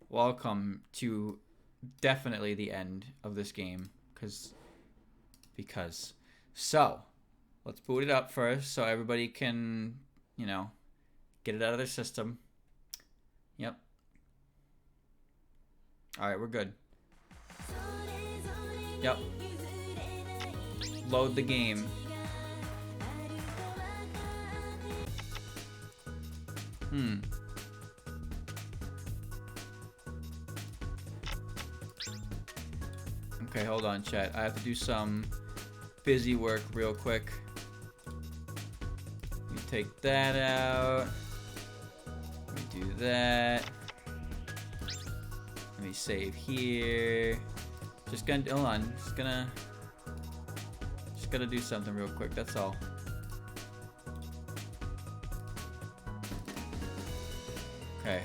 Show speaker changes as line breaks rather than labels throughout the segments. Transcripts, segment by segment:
welcome to definitely the end of this game. Because. So, let's boot it up first so everybody can, you know, get it out of their system. Yep. Alright, we're good. Yep. Load the game. Okay, hold on, chat. I have to do some busy work real quick. Let me take that out. Let me do that. Let me save here. Just gonna, hold on. Just gonna do something real quick. That's all. Okay.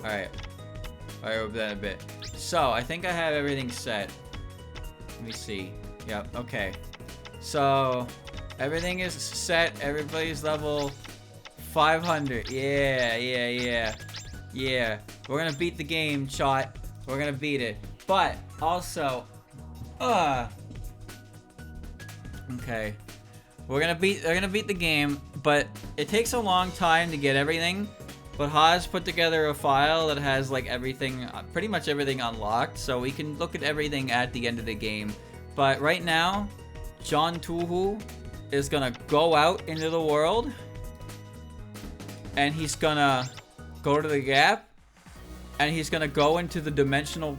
Alright. Alright, we'll do that in a bit. So, I think I have everything set. Let me see. Yep, okay. So, everything is set. Everybody's level 500. Yeah. We're gonna beat the game, chat. We're gonna beat it. But, also... Okay. We're gonna beat the game, but it takes a long time to get everything. But Haas put together a file that has like everything, pretty much everything unlocked, so we can look at everything at the end of the game. But right now, John Touhou is gonna go out into the world, and he's gonna go to the gap, and he's gonna go into the dimensional...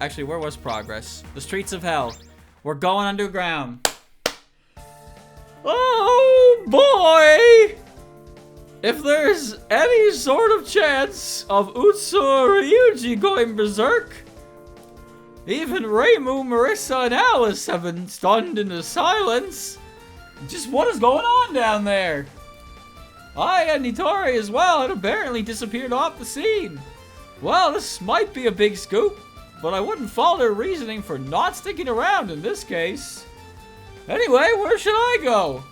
Actually, where was progress? The streets of hell. We're going underground. Oh boy! If there's any sort of chance of Utsu Ryuji going berserk, even Reimu, Marissa, and Alice have been stunned into silence. Just what is going on down there? Ai and Nitori as well had apparently disappeared off the scene. Well, this might be a big scoop, but I wouldn't fault her reasoning for not sticking around in this case. Anyway, where should I go?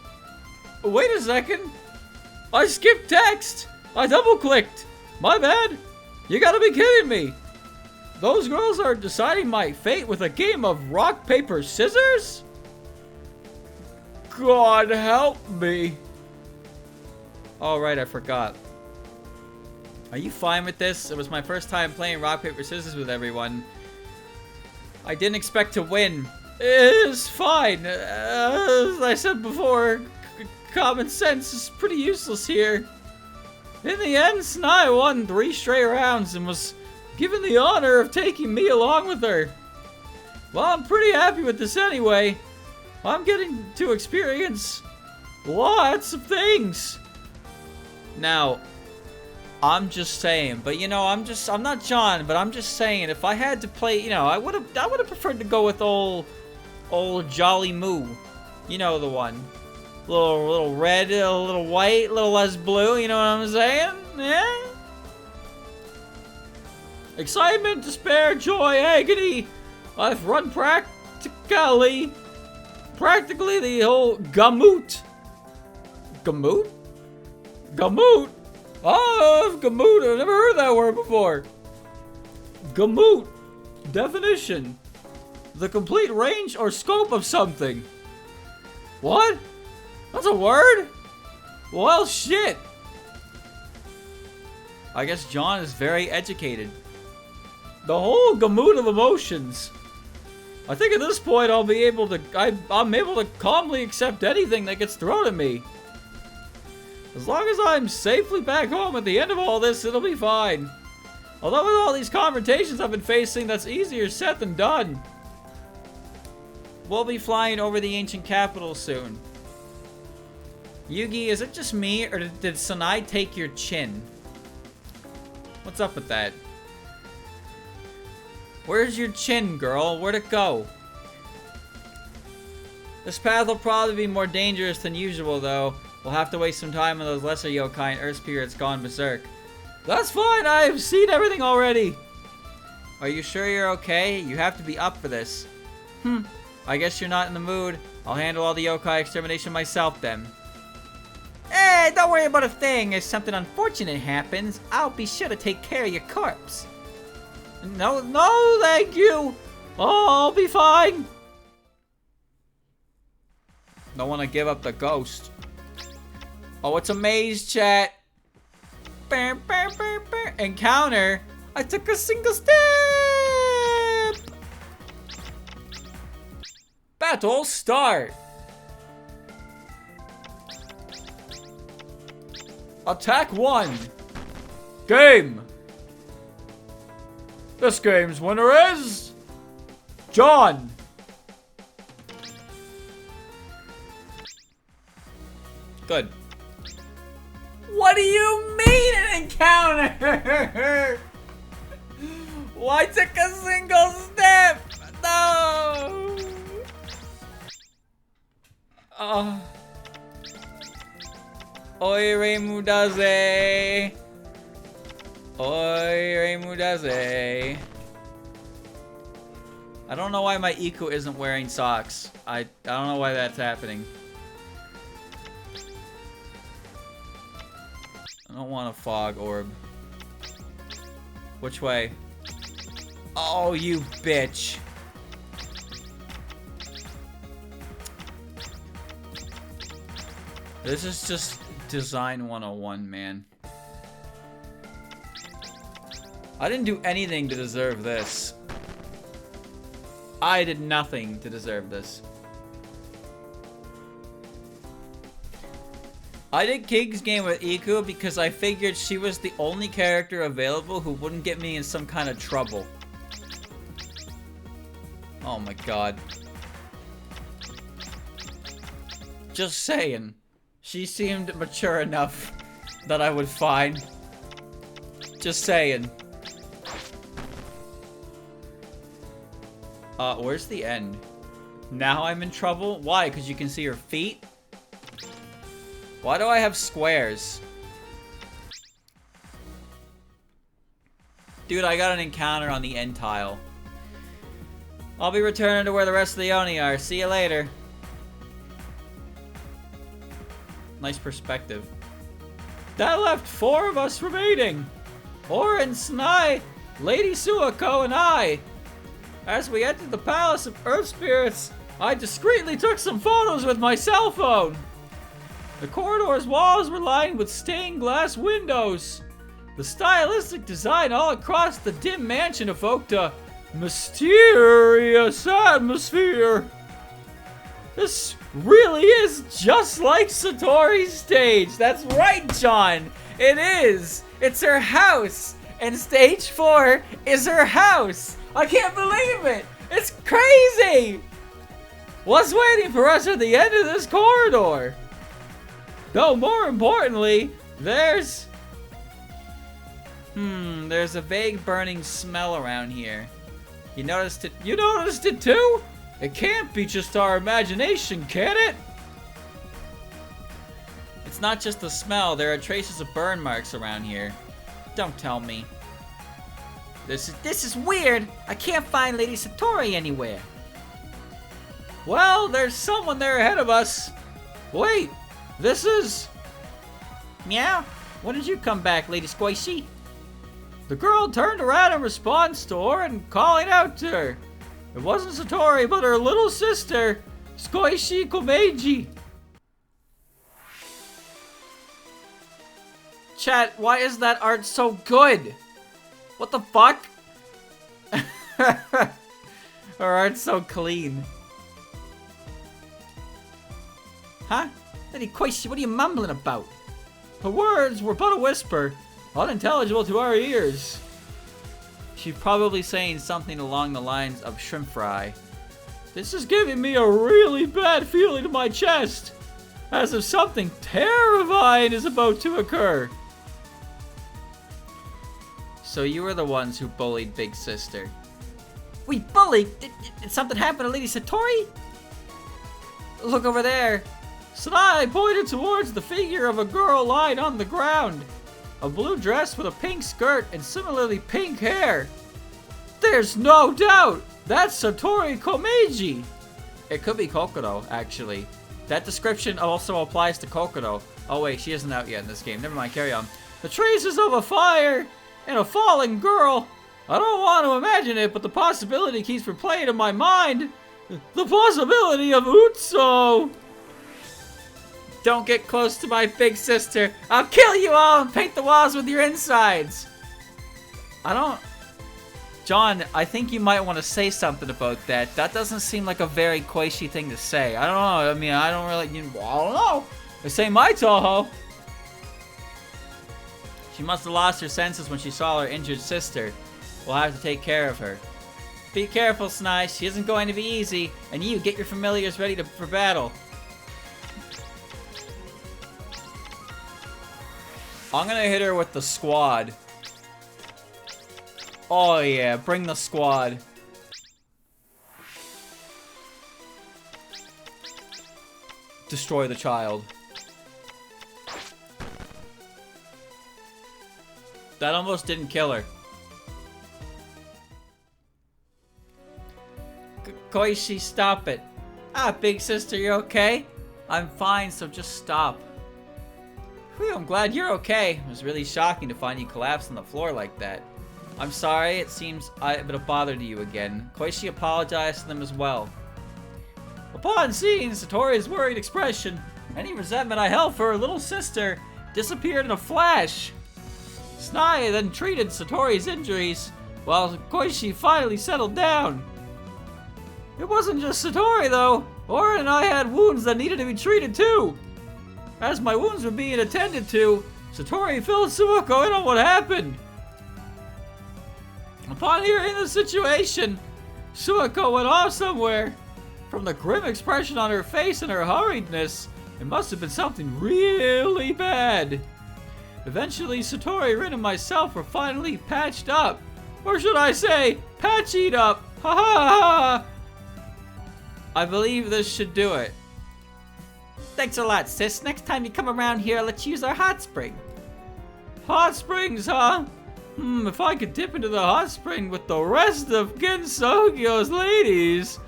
Wait a second. I skipped text. I double-clicked. My bad. You gotta be kidding me. Those girls are deciding my fate with a game of rock, paper, scissors? God help me. All right, I forgot. Are you fine with this? It was my first time playing rock, paper, scissors with everyone. I didn't expect to win. It's fine. As I said before, common sense is pretty useless here. In the end, Snai won 3 straight rounds and was given the honor of taking me along with her. Well, I'm pretty happy with this anyway. I'm getting to experience lots of things. Now, I'm just saying, but you know, I'm not John, but I'm just saying, if I had to play, you know, I would have preferred to go with old Jolly Moo. You know the one. Little red, a little white, a little less blue, you know what I'm saying? Yeah? Excitement, despair, joy, agony. I've run practically the whole gamut. Gamut? Gamut? Oh, gamut. I've never heard that word before. Gamut. Definition. The complete range or scope of something. What? That's a word? Well, shit. I guess John is very educated. The whole gamut of emotions. I think at this point I'm able to calmly accept anything that gets thrown at me. As long as I'm safely back home at the end of all this, it'll be fine. Although with all these confrontations I've been facing, that's easier said than done. We'll be flying over the ancient capital soon. Yugi, is it just me, or did Sanai take your chin? What's up with that? Where's your chin, girl? Where'd it go? This path will probably be more dangerous than usual, though. We'll have to waste some time on those lesser yokai and earth spirits gone berserk. That's fine, I've seen everything already. Are you sure you're okay? You have to be up for this. I guess you're not in the mood. I'll handle all the yokai extermination myself then. Hey! Hey, don't worry about a thing. If something unfortunate happens, I'll be sure to take care of your corpse. No, no, thank you. Oh, I'll be fine. Don't want to give up the ghost. Oh, it's a maze, chat. Encounter. I took a single step. Battle start. Attack 1. Game. This game's winner is John. Good. What do you mean an encounter? Why took a single step? No. Oire mudaze. Oire mudaze. I don't know why my Iku isn't wearing socks. I don't know why that's happening. I don't want a fog orb. Which way? Oh, you bitch. This is just design 101, man. I didn't do anything to deserve this. I did nothing to deserve this. I did King's game with Iku because I figured she was the only character available who wouldn't get me in some kind of trouble. Oh my god. Just saying. She seemed mature enough that I would find. Just saying. Where's the end? Now I'm in trouble? Why? Because you can see her feet? Why do I have squares? Dude, I got an encounter on the end tile. I'll be returning to where the rest of the Oni are. See you later. Nice perspective. That left 4 of us remaining. Orin, Snai, Lady Suako, and I. As we entered the Palace of Earth Spirits, I discreetly took some photos with my cell phone. The corridor's walls were lined with stained glass windows. The stylistic design all across the dim mansion evoked a mysterious atmosphere. This really is just like Satori's stage. That's right, John. It is. It's her house. And stage 4 is her house. I can't believe it. It's crazy. What's waiting for us at the end of this corridor? Though more importantly, there's a vague burning smell around here. You noticed it? You noticed it too? It can't be just our imagination, can it? It's not just the smell. There are traces of burn marks around here. Don't tell me. This is weird. I can't find Lady Satori anywhere. Well, there's someone there ahead of us. Wait, this is... Meow? When did you come back, Lady Squishy? The girl turned around in response to Orin calling out to her. It wasn't Satori, but her little sister, Squishy Komeiji. Chat, why is that art so good? What the fuck? Her art's so clean. Huh? Lady Koishi, what are you mumbling about? Her words were but a whisper, unintelligible to our ears. She's probably saying something along the lines of shrimp fry. This is giving me a really bad feeling in my chest, as if something terrifying is about to occur. So you were the ones who bullied Big Sister. We bullied? Did something happen to Lady Satori? Look over there. Sanai pointed towards the figure of a girl lying on the ground. A blue dress with a pink skirt and similarly pink hair. There's no doubt! That's Satori Komeiji! It could be Kokoro, actually. That description also applies to Kokoro. Oh wait, she isn't out yet in this game. Never mind, carry on. The traces of a fire and a falling girl. I don't want to imagine it, but the possibility keeps replaying in my mind. The possibility of Utso. Don't get close to my big sister. I'll kill you all and paint the walls with your insides. John, I think you might want to say something about that. That doesn't seem like a very Koichi thing to say. I don't know. I mean, I don't know. This ain't my Touhou. She must have lost her senses when she saw her injured sister. We'll have to take care of her. Be careful, Snice. She isn't going to be easy. And you, get your familiars ready for battle. I'm gonna hit her with the squad. Oh yeah, bring the squad. Destroy the child. That almost didn't kill her. Koichi, stop it. Ah, big sister, you okay? I'm fine, so just stop. Whew, I'm glad you're okay. It was really shocking to find you collapsed on the floor like that. I'm sorry, it seems I would have bothered you again. Koichi apologized to them as well. Upon seeing Satori's worried expression, any resentment I held for her little sister disappeared in a flash. Snai then treated Satori's injuries, while Koichi finally settled down. It wasn't just Satori though. Oren and I had wounds that needed to be treated too. As my wounds were being attended to, Satori filled Suwako in on what happened. Upon hearing the situation, Suwako went off somewhere. From the grim expression on her face and her hurriedness, it must have been something really bad. Eventually, Satori, Rin, and myself were finally patched up. Or should I say, patchied up. Ha ha ha! I believe this should do it. Thanks a lot, sis. Next time you come around here, let's use our hot spring. Hot springs, huh? If I could dip into the hot spring with the rest of Gensokyo's ladies.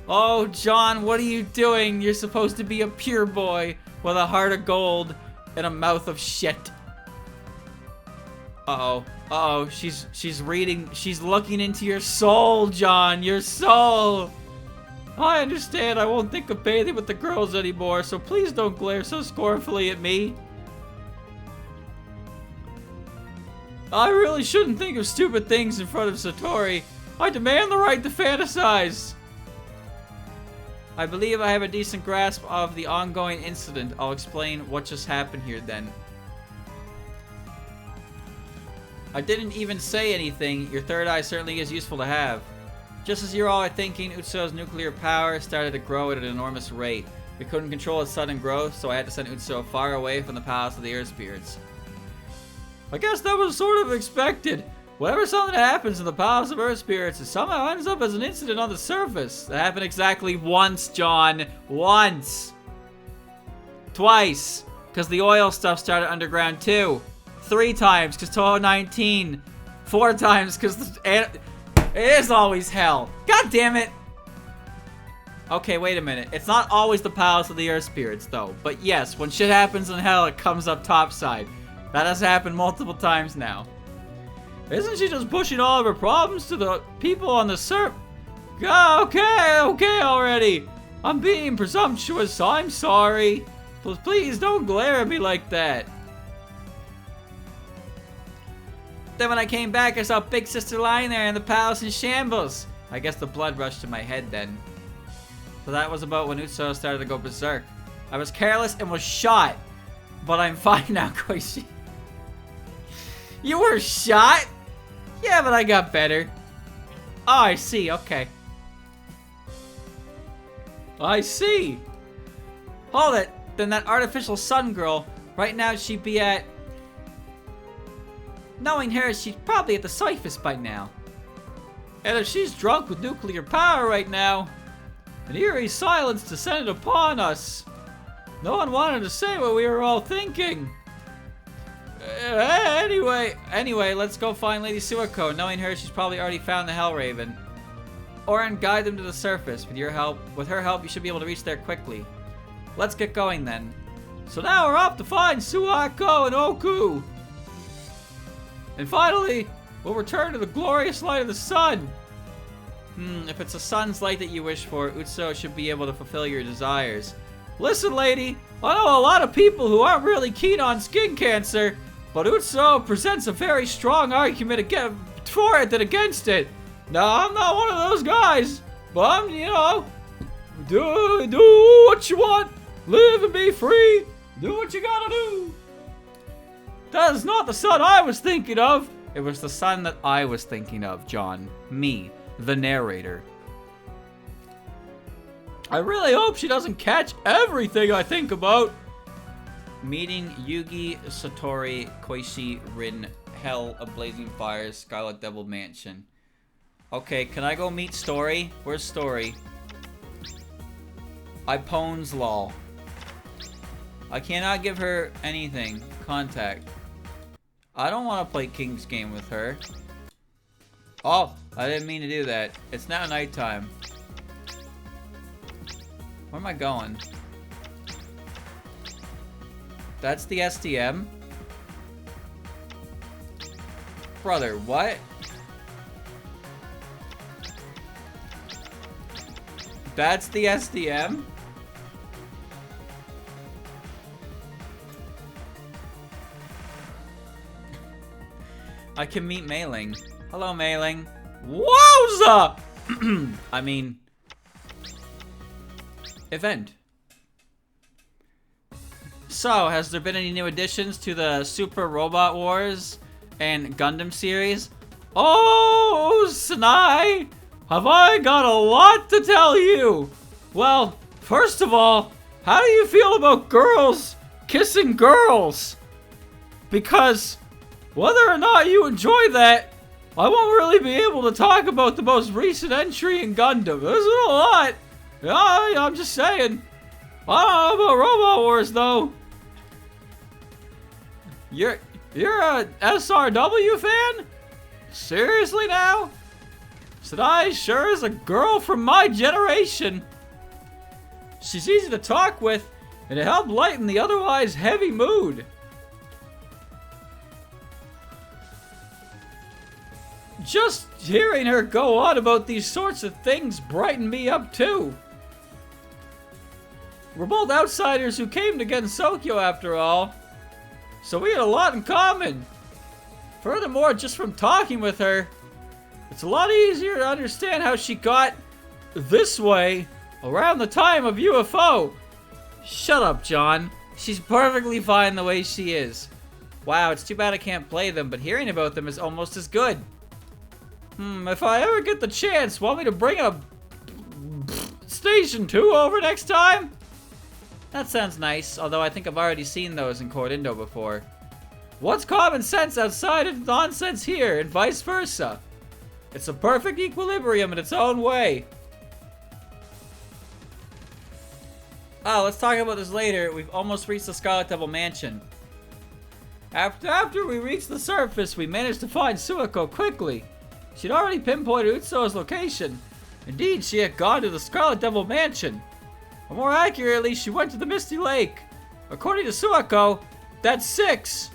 Oh, John, what are you doing? You're supposed to be a pure boy with a heart of gold and a mouth of shit. Uh-oh. Uh-oh. She's reading. She's looking into your soul, John. Your soul. I understand I won't think of bathing with the girls anymore, so please don't glare so scornfully at me. I really shouldn't think of stupid things in front of Satori. I demand the right to fantasize. I believe I have a decent grasp of the ongoing incident. I'll explain what just happened here then. I didn't even say anything. Your third eye certainly is useful to have. Just as you're all thinking, Utsu's nuclear power started to grow at an enormous rate. We couldn't control its sudden growth, so I had to send Utsu far away from the Palace of the Earth Spirits. I guess that was sort of expected. Whenever something happens in the Palace of Earth Spirits, it somehow ends up as an incident on the surface. That happened exactly once, John. Once. Twice. Because the oil stuff started underground too. 3 times, because Touhou 19. 4 times, because it is always hell. God damn it. Okay, wait a minute. It's not always the Palace of the Earth Spirits, though. But yes, when shit happens in hell, it comes up topside. That has happened multiple times now. Isn't she just pushing all of her problems to the people on the surf? Okay already. I'm being presumptuous. I'm sorry. Please don't glare at me like that. Then when I came back, I saw Big Sister lying there in the palace in shambles. I guess the blood rushed to my head then. So that was about when Utsu started to go berserk. I was careless and was shot. But I'm fine now, Koichi. You were shot? Yeah, but I got better. Oh, I see. Okay. I see. Hold it. Then that artificial sun girl, right now she'd be at... Knowing her, she's probably at the surface by now. And if she's drunk with nuclear power right now, an eerie silence descended upon us. No one wanted to say what we were all thinking. Anyway, let's go find Lady Suwako. Knowing her, she's probably already found the Hellraven. Oren, guide them to the surface. With her help, you should be able to reach there quickly. Let's get going then. So now we're off to find Suako and Oku. And finally, we'll return to the glorious light of the sun. If it's a sun's light that you wish for, Utsu should be able to fulfill your desires. Listen, lady, I know a lot of people who aren't really keen on skin cancer, but Utsu presents a very strong argument for it than against it. Now, I'm not one of those guys, but I'm, you know, do what you want, live and be free, do what you gotta do. That is not the son I was thinking of. It was the son that I was thinking of, John. Me, the narrator. I really hope she doesn't catch everything I think about. Meeting Yugi, Satori, Koichi, Rin, Hell of Blazing Fires, Scarlet Devil Mansion. Okay, can I go meet Story? Where's Story? I pons lol. I cannot give her anything. Contact. I don't want to play King's game with her. Oh, I didn't mean to do that. It's now nighttime. Where am I going? That's the SDM? Brother, what? That's the SDM? I can meet Mei-Ling. Hello, Mei-Ling. Wowza! I mean... event. So, has there been any new additions to the Super Robot Wars and Gundam series? Oh, Sanai! Have I got a lot to tell you? Well, first of all, how do you feel about girls kissing girls? Because whether or not you enjoy that, I won't really be able to talk about the most recent entry in Gundam. There's a lot. Yeah, I'm just saying. I don't know about Robot Wars though. You're a SRW fan? Seriously now? Sadai sure is a girl from my generation. She's easy to talk with, and it helped lighten the otherwise heavy mood. Just hearing her go on about these sorts of things brightened me up too. We're both outsiders who came to Gensokyo after all, so we had a lot in common. Furthermore, just from talking with her, it's a lot easier to understand how she got this way around the time of UFO. Shut up, John. She's perfectly fine the way she is. Wow, it's too bad I can't play them, but hearing about them is almost as good. If I ever get the chance, want me to bring a Station 2 over next time? That sounds nice, although I think I've already seen those in Cordindo before. What's common sense outside of nonsense here, and vice versa? It's a perfect equilibrium in its own way. Oh, let's talk about this later. We've almost reached the Scarlet Devil Mansion. After we reached the surface, we managed to find Suako quickly. She'd already pinpointed Utsu's location. Indeed, she had gone to the Scarlet Devil Mansion. Or more accurately, she went to the Misty Lake. According to Suako, that's 6.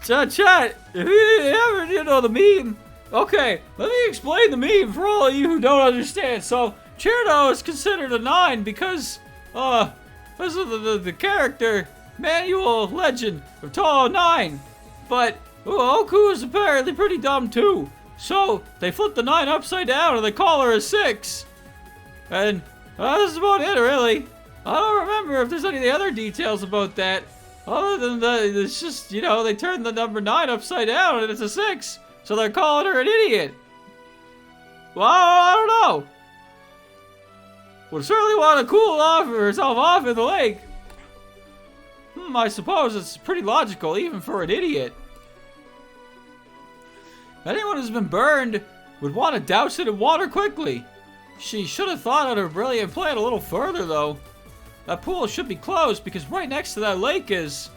Chat, if you ever know the meme, okay, let me explain the meme for all of you who don't understand. So, Cherno is considered a 9 because, this is the character, manual legend of Touhou 9. But, Oku is apparently pretty dumb too. So, they flip the 9 upside down and they call her a 6. And, that's about it, really. I don't remember if there's any other details about that. Other than that, it's just, you know, they turned the number 9 upside down and it's a 6. So they're calling her an idiot. Well, I don't know. Would certainly want to cool herself off in the lake. I suppose it's pretty logical, even for an idiot. Anyone who's been burned would want to douse it in water quickly. She should have thought out her brilliant plan a little further, though. That pool should be closed because right next to that lake is...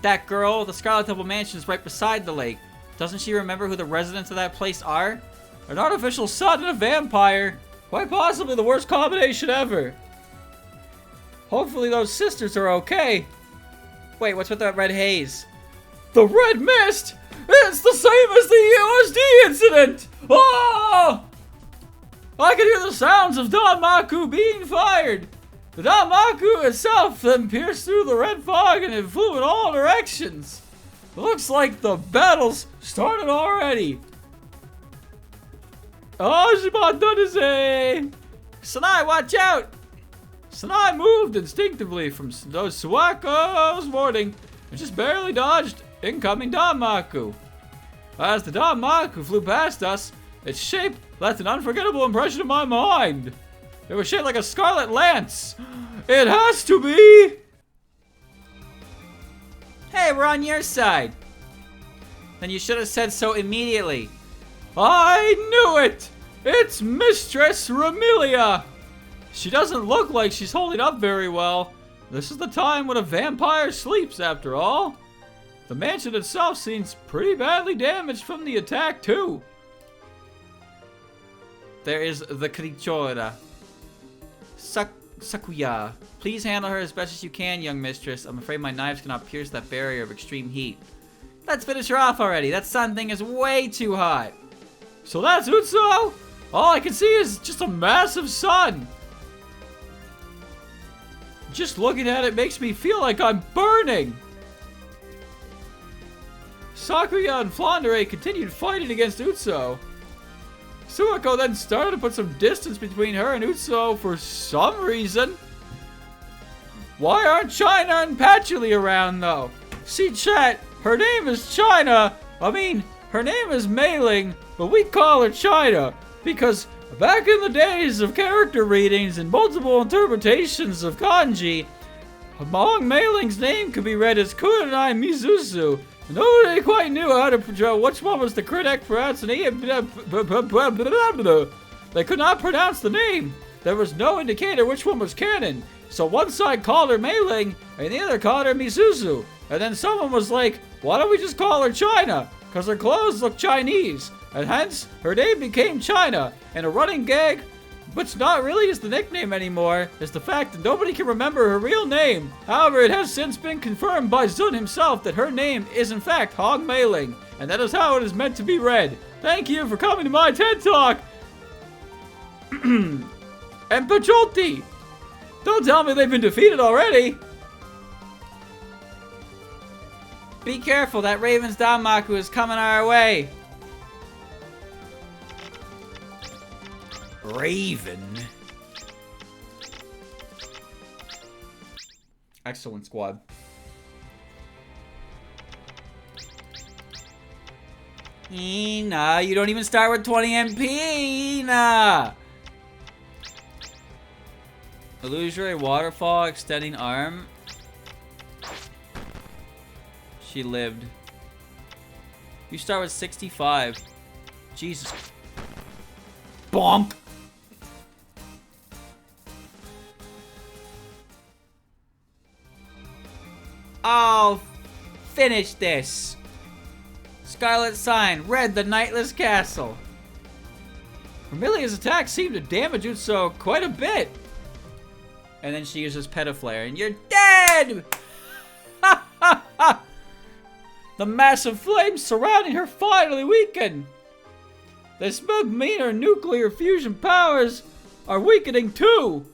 That girl, the Scarlet Devil Mansion is right beside the lake. Doesn't she remember who the residents of that place are? An artificial sun and a vampire. Quite possibly the worst combination ever. Hopefully those sisters are okay. Wait, what's with that red haze? The red mist! It's the same as the USD incident! Oh! I can hear the sounds of Danmaku being fired. The Danmaku itself then pierced through the red fog and it flew in all directions. It looks like the battle's started already. Oh, Shibatonize! Sanai, watch out! Sanai moved instinctively from those Suwako's warning and just barely dodged incoming Danmaku. As the Danmaku flew past us, its shape left an unforgettable impression in my mind. It was shaped like a scarlet lance. It has to be! Hey, we're on your side. Then you should have said so immediately. I knew it! It's Mistress Remilia! She doesn't look like she's holding up very well. This is the time when a vampire sleeps, after all. The mansion itself seems pretty badly damaged from the attack, too. There is the Krichora. Sakuya. Please handle her as best as you can, young mistress. I'm afraid my knives cannot pierce that barrier of extreme heat. Let's finish her off already. That sun thing is way too hot. So that's Utsuo? All I can see is just a massive sun. Just looking at it makes me feel like I'm burning. Sakuya and Flandere continued fighting against Utsuo. Suwako then started to put some distance between her and Utsuo for some reason. Why aren't China and Patchouli around, though? See, chat, her name is China. I mean, her name is Mei-Ling, but we call her China because back in the days of character readings and multiple interpretations of kanji, among Mei-Ling's name could be read as Kunai Mizuzu. Nobody quite knew how to control which one was the correct pronunciation. They could not pronounce the name. There was no indicator which one was canon. So one side called her Mei-Ling, and the other called her Mizuzu. And then someone was like, why don't we just call her China? Because her clothes look Chinese. And hence, her name became China. And a running gag, which not really is the nickname anymore, is the fact that nobody can remember her real name. However, it has since been confirmed by Zun himself that her name is in fact Hong Mei-Ling. And that is how it is meant to be read. Thank you for coming to my TED Talk. And Pacholti! Don't tell me they've been defeated already! Be careful, that Raven's Danmaku is coming our way! Raven? Excellent squad. Ina, you don't even start with 20 MP, Ina! Illusory waterfall, extending arm. She lived. You start with 65. Jesus. Bonk! I'll finish this. Scarlet Sign, red the Nightless Castle. Remilia's attack seemed to damage Utsuo quite a bit. And then she uses Petaflare, and you're dead! Ha ha ha! The massive flames surrounding her finally weaken. The Smugminer nuclear fusion powers are weakening too.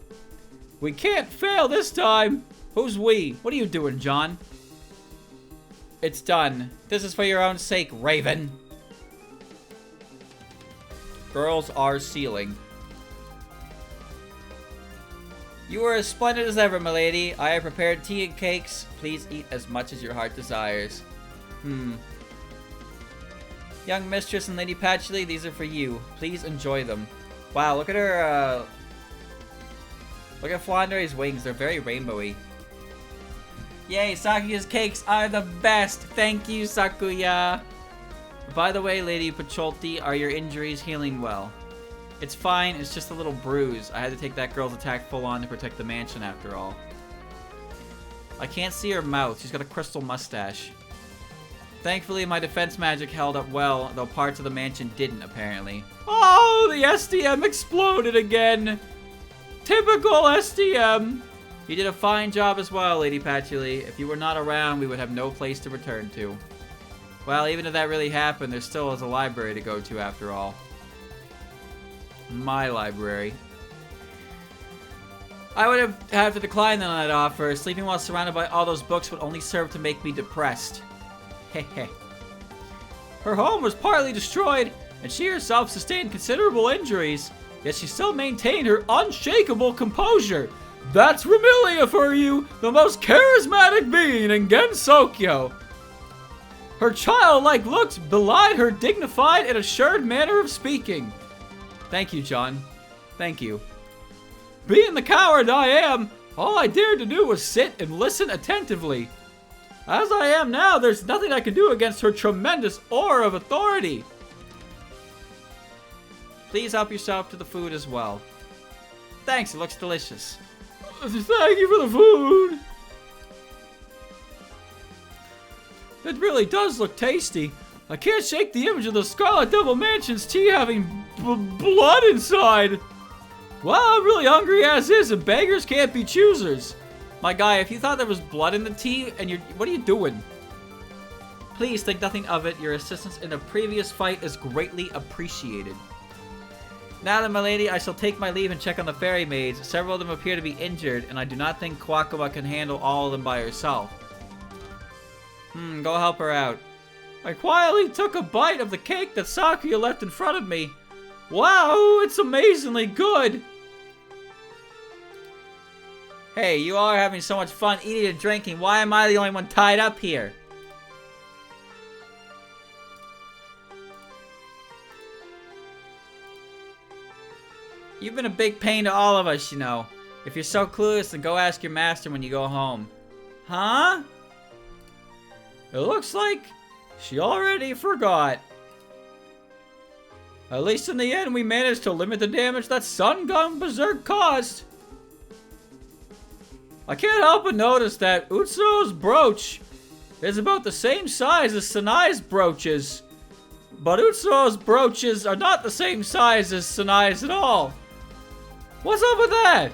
We can't fail this time. Who's we? What are you doing, John? It's done. This is for your own sake, Raven. Girls are sealing. You are as splendid as ever, milady. I have prepared tea and cakes. Please eat as much as your heart desires. Young Mistress and Lady Patchouli, these are for you. Please enjoy them. Wow, look at her, look at Flandere's wings. They're very rainbowy. Yay, Sakuya's cakes are the best. Thank you, Sakuya. By the way, Lady Pacholti, are your injuries healing well? It's fine, it's just a little bruise. I had to take that girl's attack full on to protect the mansion after all. I can't see her mouth. She's got a crystal mustache. Thankfully, my defense magic held up well, though parts of the mansion didn't, apparently. Oh, the SDM exploded again! Typical SDM! You did a fine job as well, Lady Patchouli. If you were not around, we would have no place to return to. Well, even if that really happened, there still is a library to go to after all. My library. I would have had to decline on that offer. Sleeping while surrounded by all those books would only serve to make me depressed. Hehe. Her home was partly destroyed, and she herself sustained considerable injuries, yet she still maintained her unshakable composure. That's Remilia for you, the most charismatic being in Gensokyo. Her childlike looks belied her dignified and assured manner of speaking. Thank you, John. Thank you. Being the coward I am, all I dared to do was sit and listen attentively. As I am now, there's nothing I can do against her tremendous aura of authority. Please help yourself to the food as well. Thanks, it looks delicious. Thank you for the food. It really does look tasty. I can't shake the image of the Scarlet Devil Mansion's tea having blood inside. Well, I'm really hungry as is, and beggars can't be choosers. My guy, if you thought there was blood in the tea, and what are you doing? Please think nothing of it. Your assistance in a previous fight is greatly appreciated. Now then, my lady, I shall take my leave and check on the fairy maids. Several of them appear to be injured, and I do not think Kwakaba can handle all of them by herself. Go help her out. I quietly took a bite of the cake that Sakuya left in front of me. Wow, it's amazingly good. Hey, you all are having so much fun eating and drinking. Why am I the only one tied up here? You've been a big pain to all of us, you know. If you're so clueless, then go ask your master when you go home. Huh? It looks like she already forgot. At least in the end, we managed to limit the damage that Sun Gun Berserk caused. I can't help but notice that Utsuo's brooch is about the same size as Sanai's brooches. But Utsuo's brooches are not the same size as Sanai's at all. What's up with that?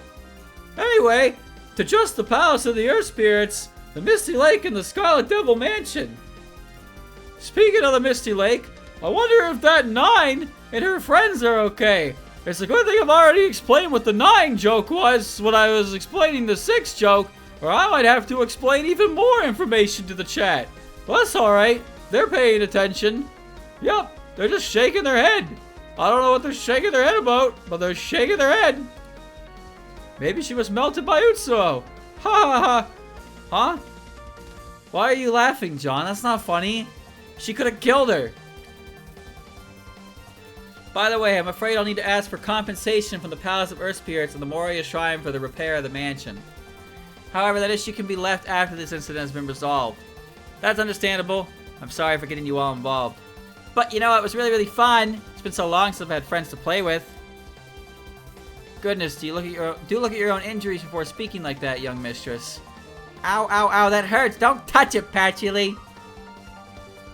Anyway, to just the Palace of the Earth Spirits, the Misty Lake, and the Scarlet Devil Mansion. Speaking of the Misty Lake, I wonder if that 9 and her friends are okay. It's a good thing I've already explained what the 9 joke was when I was explaining the 6 joke, or I might have to explain even more information to the chat. But that's alright, they're paying attention. Yup, they're just shaking their head. I don't know what they're shaking their head about, but they're shaking their head. Maybe she was melted by Utsuo. Ha ha ha. Huh? Why are you laughing, John? That's not funny. She could have killed her. By the way, I'm afraid I'll need to ask for compensation from the Palace of Earth Spirits and the Moria Shrine for the repair of the mansion. However, that issue can be left after this incident has been resolved. That's understandable. I'm sorry for getting you all involved. But you know, it was really, really fun. It's been so long since I've had friends to play with. Goodness, do look at your own injuries before speaking like that, young mistress. Ow, ow, ow, that hurts. Don't touch it, Patchouli.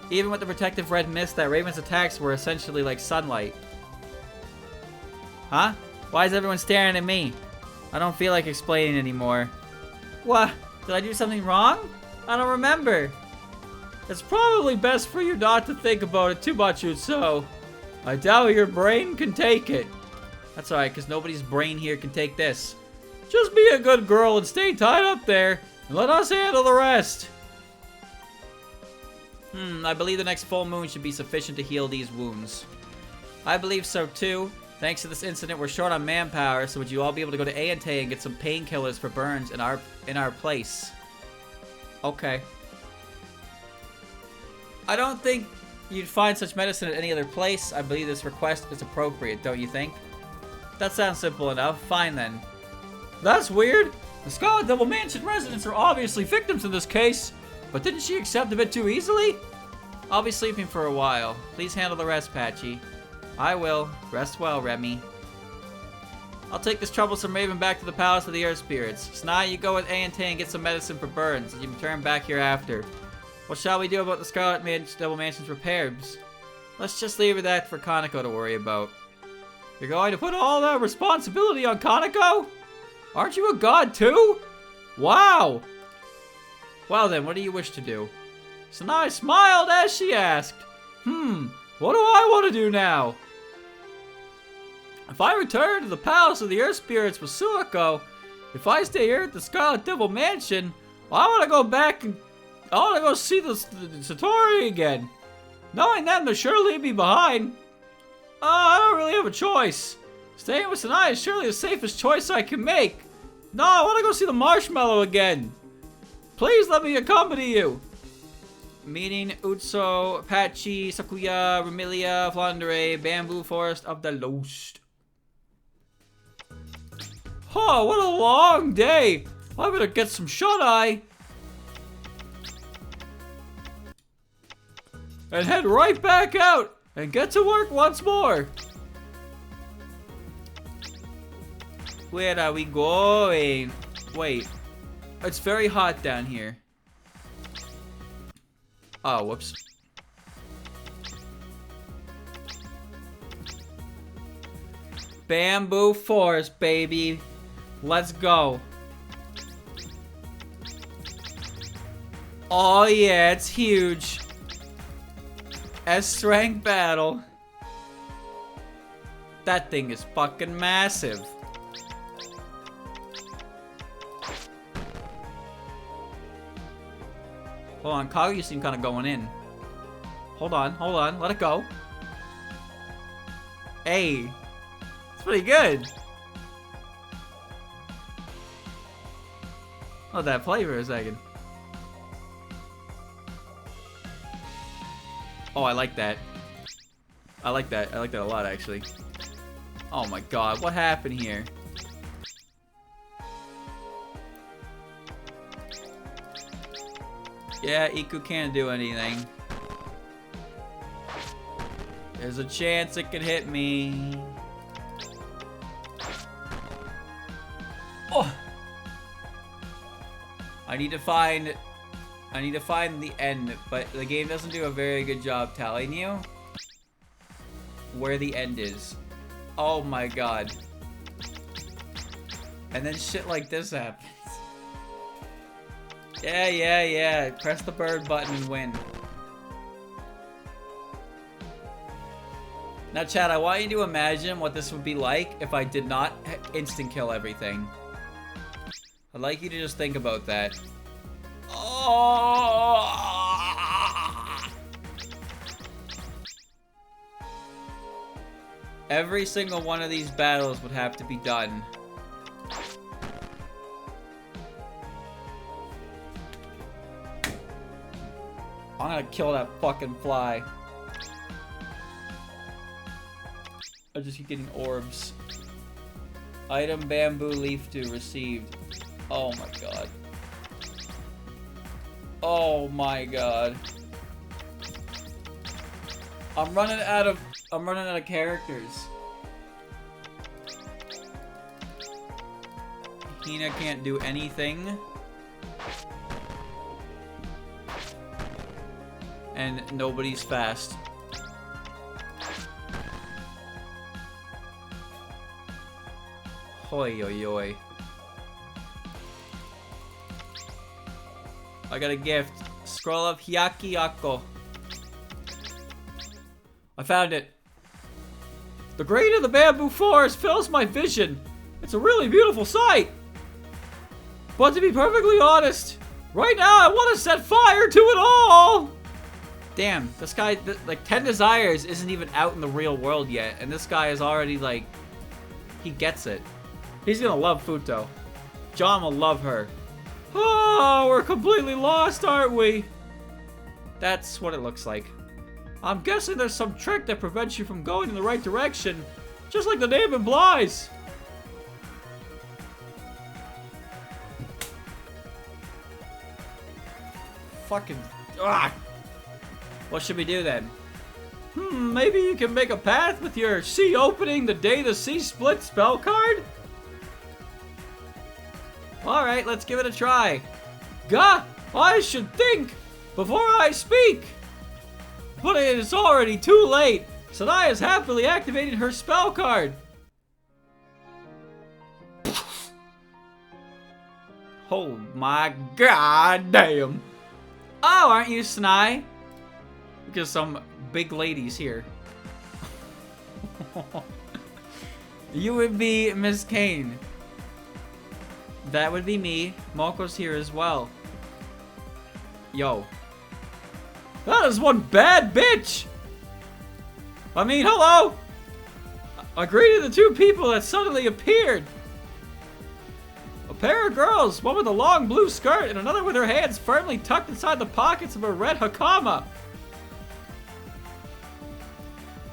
Even with the protective red mist, that Raven's attacks were essentially like sunlight. Huh? Why is everyone staring at me? I don't feel like explaining anymore. What? Did I do something wrong? I don't remember. It's probably best for you not to think about it too much, Utsuo. I doubt your brain can take it. That's alright, because nobody's brain here can take this. Just be a good girl and stay tied up there, and let us handle the rest. I believe the next full moon should be sufficient to heal these wounds. I believe so too. Thanks to this incident, we're short on manpower, so would you all be able to go to Aante and get some painkillers for burns in our place? Okay. I don't think you'd find such medicine at any other place. I believe this request is appropriate, don't you think? That sounds simple enough. Fine then. That's weird. The Scarlet Devil Mansion residents are obviously victims in this case, but didn't she accept a bit too easily? I'll be sleeping for a while. Please handle the rest, Patchy. I will. Rest well, Remy. I'll take this troublesome Raven back to the Palace of the Earth Spirits. Snai, you go with Aante and get some medicine for burns, and you can return back here after. What shall we do about the Scarlet Devil Mansion's repairs? Let's just leave that for Kaneko to worry about. You're going to put all that responsibility on Kaneko? Aren't you a god too? Wow! Well then, what do you wish to do? Sanai smiled as she asked, what do I want to do now? If I return to the Palace of the Earth Spirits with Suako, if I stay here at the Scarlet Devil Mansion, I want to go back and I want to go see the Satori again. Knowing them, they'll surely leave me behind. I don't really have a choice. Staying with Sanai is surely the safest choice I can make. No, I want to go see the Marshmallow again. Please let me accompany you. Meaning Utso, Patchy, Sakuya, Remilia, Flandre, Bamboo Forest of the Lost. Oh, what a long day. I better get some shut-eye. And head right back out and get to work once more. Where are we going? Wait. It's very hot down here. Oh, whoops. Bamboo Forest, baby. Let's go. Oh yeah, it's huge. S-rank battle. That thing is fucking massive. Hold on, Kaguya seemed kind of going in. Hold on, let it go. Hey, it's pretty good. Let that play for a second. Oh, I like that. I like that a lot, actually. Oh my god, what happened here? Yeah, Iku can't do anything. There's a chance it could hit me. Oh! I need to find the end, but the game doesn't do a very good job telling you where the end is. Oh my god. And then shit like this happens. Yeah. Press the bird button and win. Now, Chad, I want you to imagine what this would be like if I did not instant kill everything. I'd like you to just think about that. Oh! Every single one of these battles would have to be done. I'm gonna kill that fucking fly. I just keep getting orbs. Item bamboo leaf to received. Oh my god. Oh my god. I'm running out of characters. Hina can't do anything. And nobody's fast. Hoi oi oi. I got a gift. Scroll of Hyakiako. I found it. The green of the bamboo forest fills my vision. It's a really beautiful sight. But to be perfectly honest, right now I want to set fire to it all. Damn, this guy, like 10 Desires isn't even out in the real world yet. And this guy is already like, he gets it. He's gonna love Futo. John will love her. Oh, we're completely lost, aren't we? That's what it looks like. I'm guessing there's some trick that prevents you from going in the right direction. Just like the name implies. Fucking... ah! What should we do then? Maybe you can make a path with your sea opening the day the sea split spell card? Alright, let's give it a try. Gah! I should think! before I speak. But it is already too late. Sanai has happily activated her spell card. Oh my god damn. Oh, aren't you Sanai? Because some big ladies here. You would be Miss Kane. That would be me. Moko's here as well. Yo. That is one bad bitch! I mean, hello! Agree to the two people that suddenly appeared. A pair of girls, one with a long blue skirt and another with her hands firmly tucked inside the pockets of her red hakama.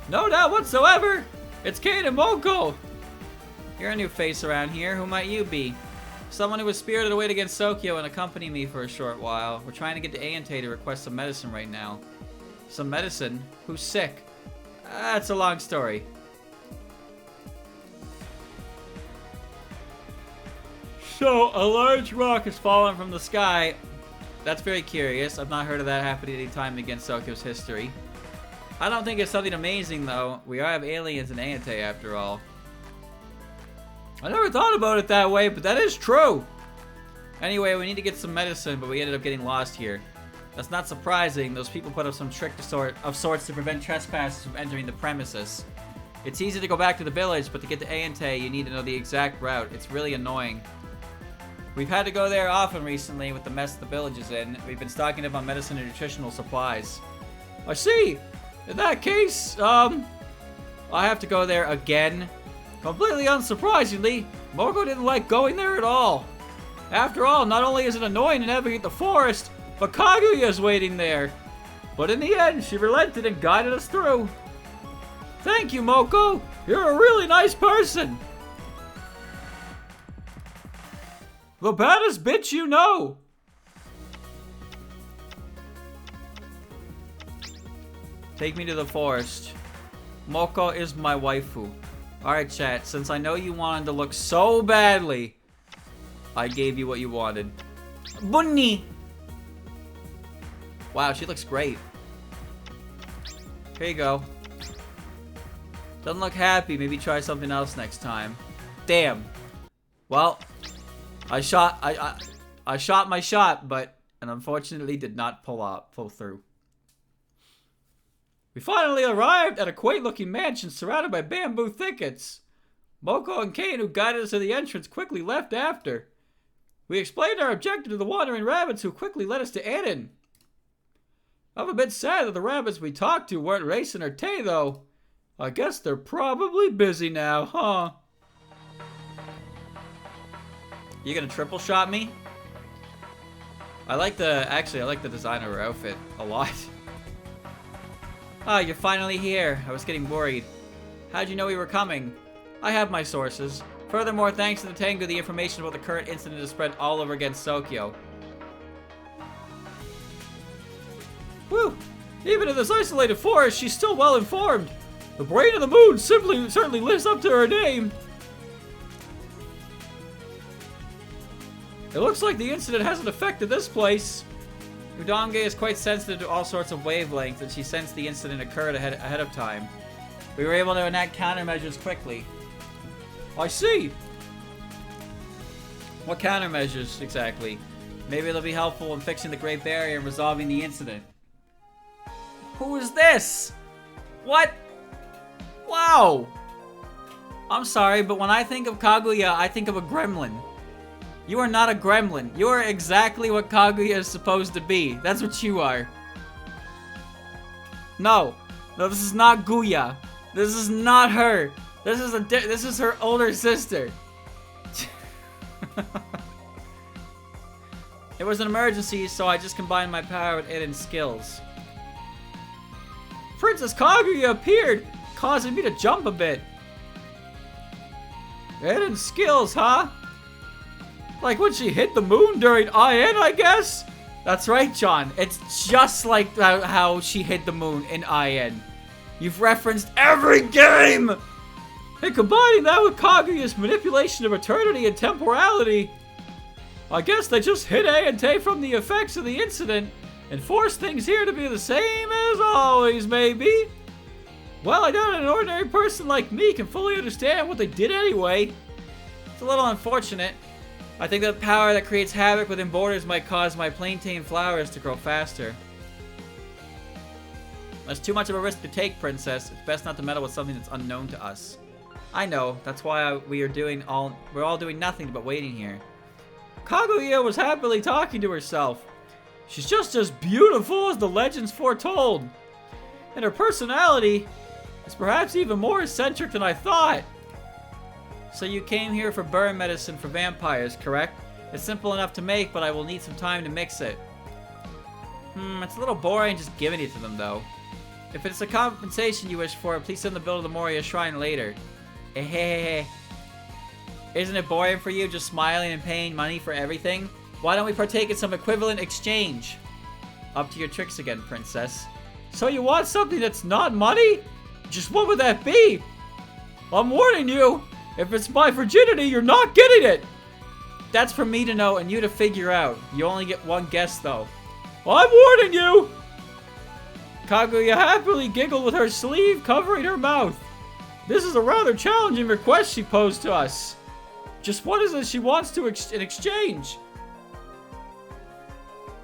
No doubt whatsoever, it's Kane and Moko. You're a new face around here. Who might you be? Someone who was spirited away against Sokyo and accompanied me for a short while. We're trying to get to Aante to request some medicine right now. Some medicine? Who's sick? That's a long story. So, a large rock has fallen from the sky. That's very curious. I've not heard of that happening any time against Sokyo's history. I don't think it's something amazing, though. We have aliens in Aante, after all. I never thought about it that way, but that is true. Anyway, we need to get some medicine, but we ended up getting lost here. That's not surprising. Those people put up some trick of sorts to prevent trespassers from entering the premises. It's easy to go back to the village, but to get to Aante, you need to know the exact route. It's really annoying. We've had to go there often recently with the mess the village is in. We've been stocking up on medicine and nutritional supplies. I see. In that case, I have to go there again. Completely unsurprisingly, Moko didn't like going there at all. After all, not only is it annoying to navigate the forest, but Kaguya's waiting there. But in the end, she relented and guided us through. Thank you, Moko. You're a really nice person. The baddest bitch you know. Take me to the forest. Moko is my waifu. Alright, chat. Since I know you wanted to look so badly, I gave you what you wanted. Bunny! Wow, she looks great. Here you go. Doesn't look happy. Maybe try something else next time. Damn. Well, I shot my shot, but unfortunately did not pull through. We finally arrived at a quaint-looking mansion surrounded by bamboo thickets. Moko and Kane, who guided us to the entrance, quickly left after. We explained our objective to the wandering rabbits, who quickly led us to Anon. I'm a bit sad that the rabbits we talked to weren't racing our Tay, though. I guess they're probably busy now, huh? You gonna triple shot me? I like the design of her outfit a lot. Ah, you're finally here. I was getting worried. How'd you know we were coming? I have my sources. Furthermore, thanks to the Tengu, the information about the current incident is spread all over against Sokyo. Whew! Even in this isolated forest, she's still well informed. The brain of the moon certainly lives up to her name. It looks like the incident hasn't affected this place. Udange is quite sensitive to all sorts of wavelengths, and she sensed the incident occurred ahead of time. We were able to enact countermeasures quickly. I see. What countermeasures, exactly? Maybe they'll be helpful in fixing the Great Barrier and resolving the incident. Who is this? What? Wow! I'm sorry, but when I think of Kaguya, I think of a gremlin. You are not a gremlin. You are exactly what Kaguya is supposed to be. That's what you are. No. No, this is not Guya. This is not her. This is her older sister. It was an emergency, so I just combined my power with Eden's skills. Princess Kaguya appeared, causing me to jump a bit. Eden's skills, huh? Like when she hit the moon during IN, I guess? That's right, John. It's just like how she hit the moon in IN. You've referenced every game! And combining that with Kaguya's manipulation of eternity and temporality, I guess they just hit A and Tay from the effects of the incident and force things here to be the same as always, maybe. Well, I doubt an ordinary person like me can fully understand what they did anyway. It's a little unfortunate. I think that power that creates havoc within borders might cause my plantain flowers to grow faster. That's too much of a risk to take, Princess. It's best not to meddle with something that's unknown to us. I know. That's why we're all doing nothing but waiting here. Kaguya was happily talking to herself. She's just as beautiful as the legends foretold. And her personality is perhaps even more eccentric than I thought. So you came here for burn medicine for vampires, correct? It's simple enough to make, but I will need some time to mix it. It's a little boring just giving it to them, though. If it's a compensation you wish for, please send the bill to the Moria Shrine later. Isn't it boring for you just smiling and paying money for everything? Why don't we partake in some equivalent exchange? Up to your tricks again, Princess. So you want something that's not money? Just what would that be? I'm warning you, if it's my virginity, you're not getting it. That's for me to know and you to figure out. You only get one guess, though. I'm warning you! Kaguya happily giggled with her sleeve covering her mouth. This is a rather challenging request she posed to us. Just what is it she wants to in exchange?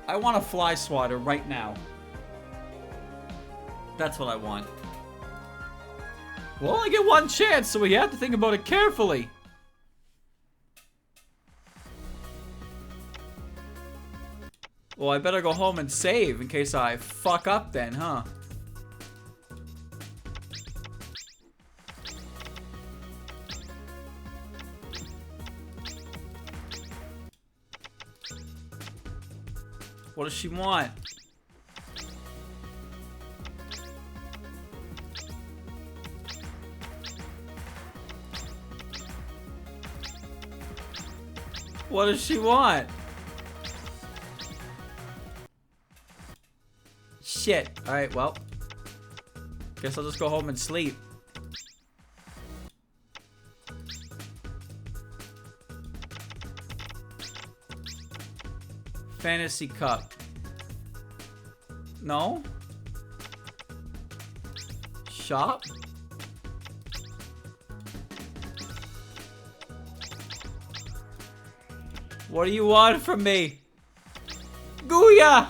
I want a fly swatter right now. That's what I want. We'll only get one chance, so we have to think about it carefully. Well, I better go home and save in case I fuck up then, huh? What does she want? What does she want? Shit. Alright, well. Guess I'll just go home and sleep. Fantasy cup. No? Shop? What do you want from me? Guya!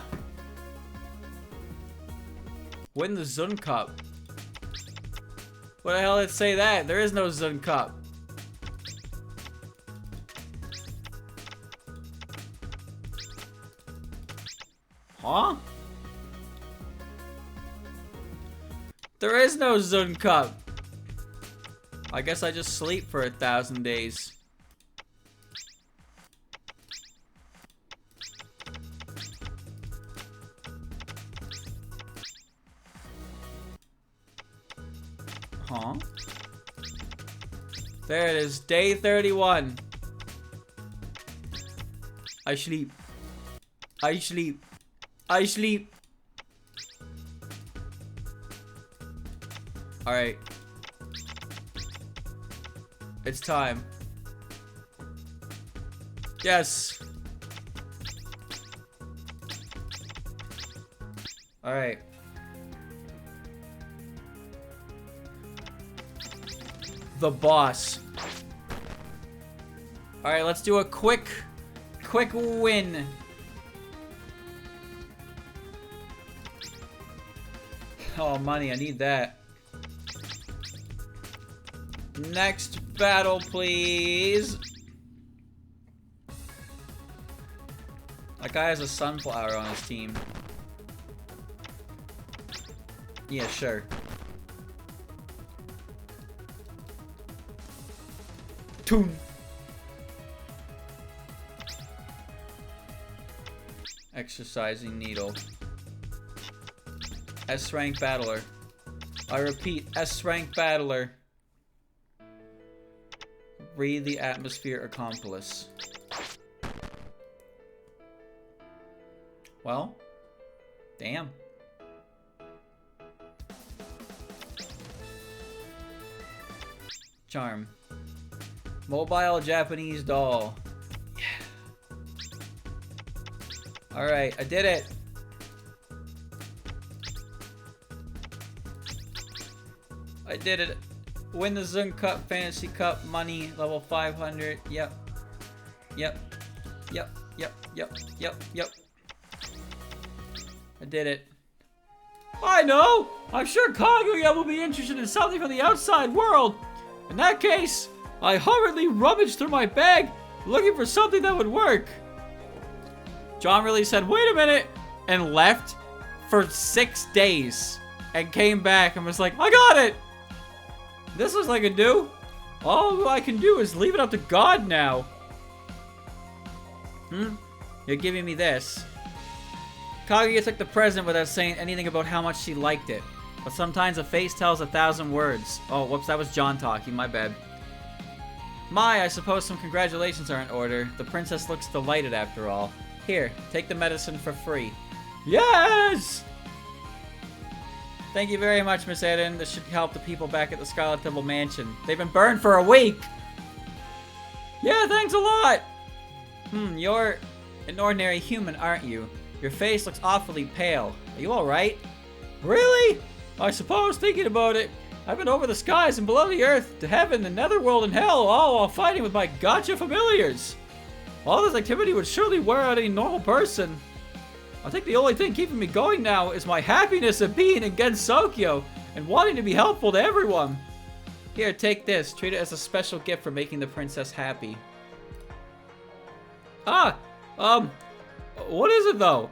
Win the Zun Cup. What the hell did it say that? There is no Zun Cup. Huh? There is no Zun Cup. I guess I just sleep for 1,000 days. Huh? There it is, day 31. I sleep. I sleep. I sleep. Alright. It's time. Yes. Alright. The boss. Alright, let's do a quick win. Oh, money, I need that. Next battle, please. That guy has a sunflower on his team. Yeah, sure. Toon. Exercising needle. S-rank battler. I repeat, S-rank battler. Read the atmosphere accomplice. Well, damn. Charm. Mobile Japanese doll. Yeah. Alright, I did it. I did it. Win the Zun Cup, Fantasy Cup, money, level 500. Yep. Yep. Yep. Yep. Yep. Yep. Yep. I did it. I know! I'm sure Kaguya will be interested in something from the outside world. In that case, I hurriedly rummaged through my bag, looking for something that would work. John really said, wait a minute, and left for 6 days. And came back and was like, I got it! This is what I can do. All I can do is leave it up to God now. You're giving me this. Kaguya took the present without saying anything about how much she liked it. But sometimes a face tells 1,000 words. Oh, whoops, that was John talking, my bad. I suppose some congratulations are in order. The princess looks delighted after all. Here, take the medicine for free. Yes! Thank you very much, Miss Eden. This should help the people back at the Scarlet Temple Mansion. They've been burned for a week! Yeah, thanks a lot! You're an ordinary human, aren't you? Your face looks awfully pale. Are you alright? Really? I suppose, thinking about it, I've been over the skies and below the earth, to heaven, the netherworld, and hell, all while fighting with my gotcha familiars. All this activity would surely wear out any normal person. I think the only thing keeping me going now is my happiness of being in Gensokyo and wanting to be helpful to everyone. Here, take this. Treat it as a special gift for making the princess happy. What is it though?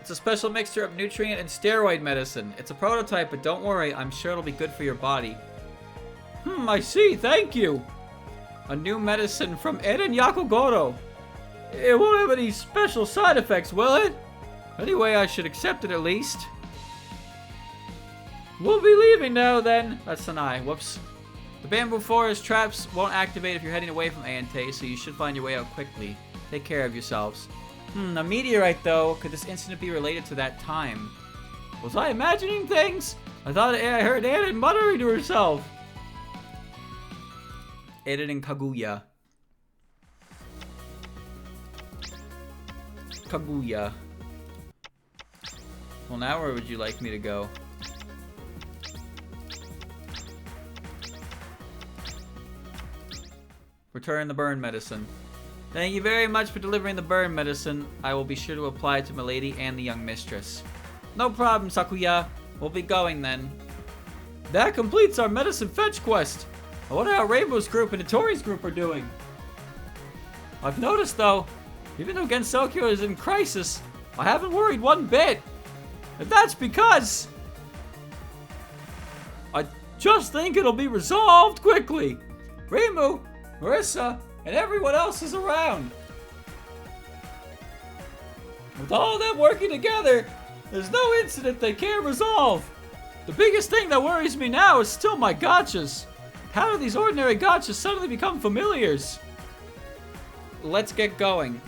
It's a special mixture of nutrient and steroid medicine. It's a prototype, but don't worry, I'm sure it'll be good for your body. I see, thank you. A new medicine from Eden Yakugoro. It won't have any special side effects, will it? Anyway, I should accept it at least. We'll be leaving now then. That's Sanai, whoops. The bamboo forest traps won't activate if you're heading away from Ante, so you should find your way out quickly. Take care of yourselves. A meteorite though, could this incident be related to that time? Was I imagining things? I thought I heard Eden muttering to herself. Eden and Kaguya. Kaguya. Well, now where would you like me to go? Return the burn medicine. Thank you very much for delivering the burn medicine. I will be sure to apply it to Milady and the young mistress. No problem, Sakuya. We'll be going then. That completes our medicine fetch quest. I wonder how Rainbow's group and Itori's group are doing. I've noticed though, even though Gensokyo is in crisis, I haven't worried one bit. And that's because I just think it'll be resolved quickly. Rainbow, Marissa, and everyone else is around. With all of them working together, there's no incident they can't resolve. The biggest thing that worries me now is still my gotchas. How do these ordinary gotchas suddenly become familiars? Let's get going.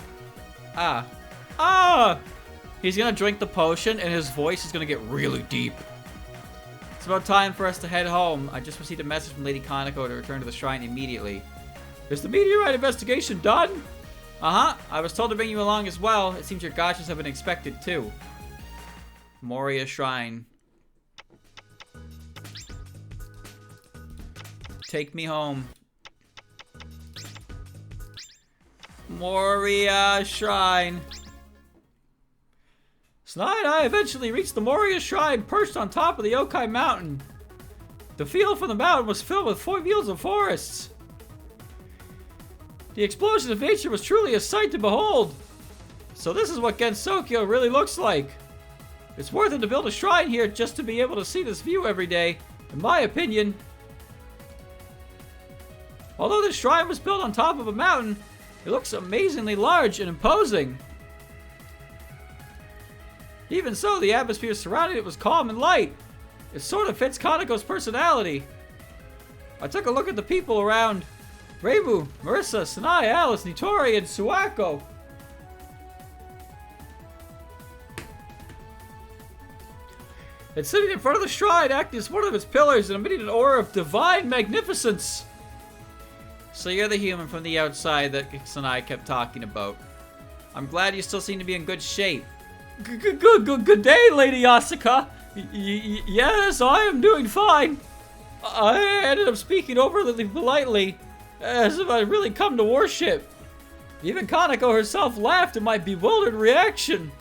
He's gonna drink the potion and his voice is gonna get really deep. It's about time for us to head home. I just received a message from Lady Kaneko to return to the shrine immediately. Is the meteorite investigation done? I was told to bring you along as well. It seems your gotchas have been expected too. Moria Shrine. Take me home. Moria Shrine. Sanai and I eventually reached the Moria Shrine perched on top of the Yokai Mountain. The field from the mountain was filled with fields of forests. The explosion of nature was truly a sight to behold. So this is what Gensokyo really looks like. It's worth it to build a shrine here just to be able to see this view every day, in my opinion. Although this shrine was built on top of a mountain, it looks amazingly large and imposing. Even so, the atmosphere surrounding it was calm and light. It sort of fits Kaneko's personality. I took a look at the people around. Reibu, Marissa, Sanai, Alice, Nitori, and Suako. And sitting in front of the shrine, acting as one of its pillars and emitting an aura of divine magnificence. So you're the human from the outside that Sanai kept talking about. I'm glad you still seem to be in good shape. Good day, Lady Asuka. Yes, I am doing fine. I ended up speaking overly politely, as if I'd really come to worship. Even Kaneko herself laughed at my bewildered reaction.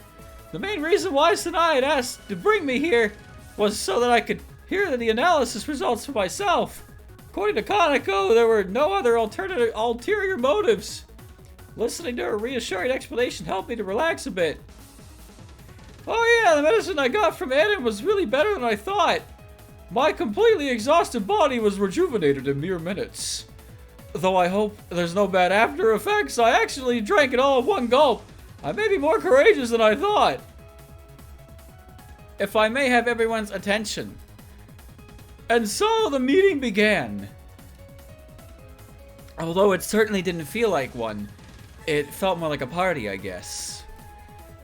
The main reason why Sanai had asked to bring me here was so that I could hear the analysis results for myself. According to Kaneko, there were no other ulterior motives. Listening to her reassuring explanation helped me to relax a bit. Oh yeah, the medicine I got from Eden was really better than I thought. My completely exhausted body was rejuvenated in mere minutes. Though I hope there's no bad after effects, I actually drank it all in one gulp. I may be more courageous than I thought. If I may have everyone's attention. And so the meeting began. Although it certainly didn't feel like one, it felt more like a party, I guess.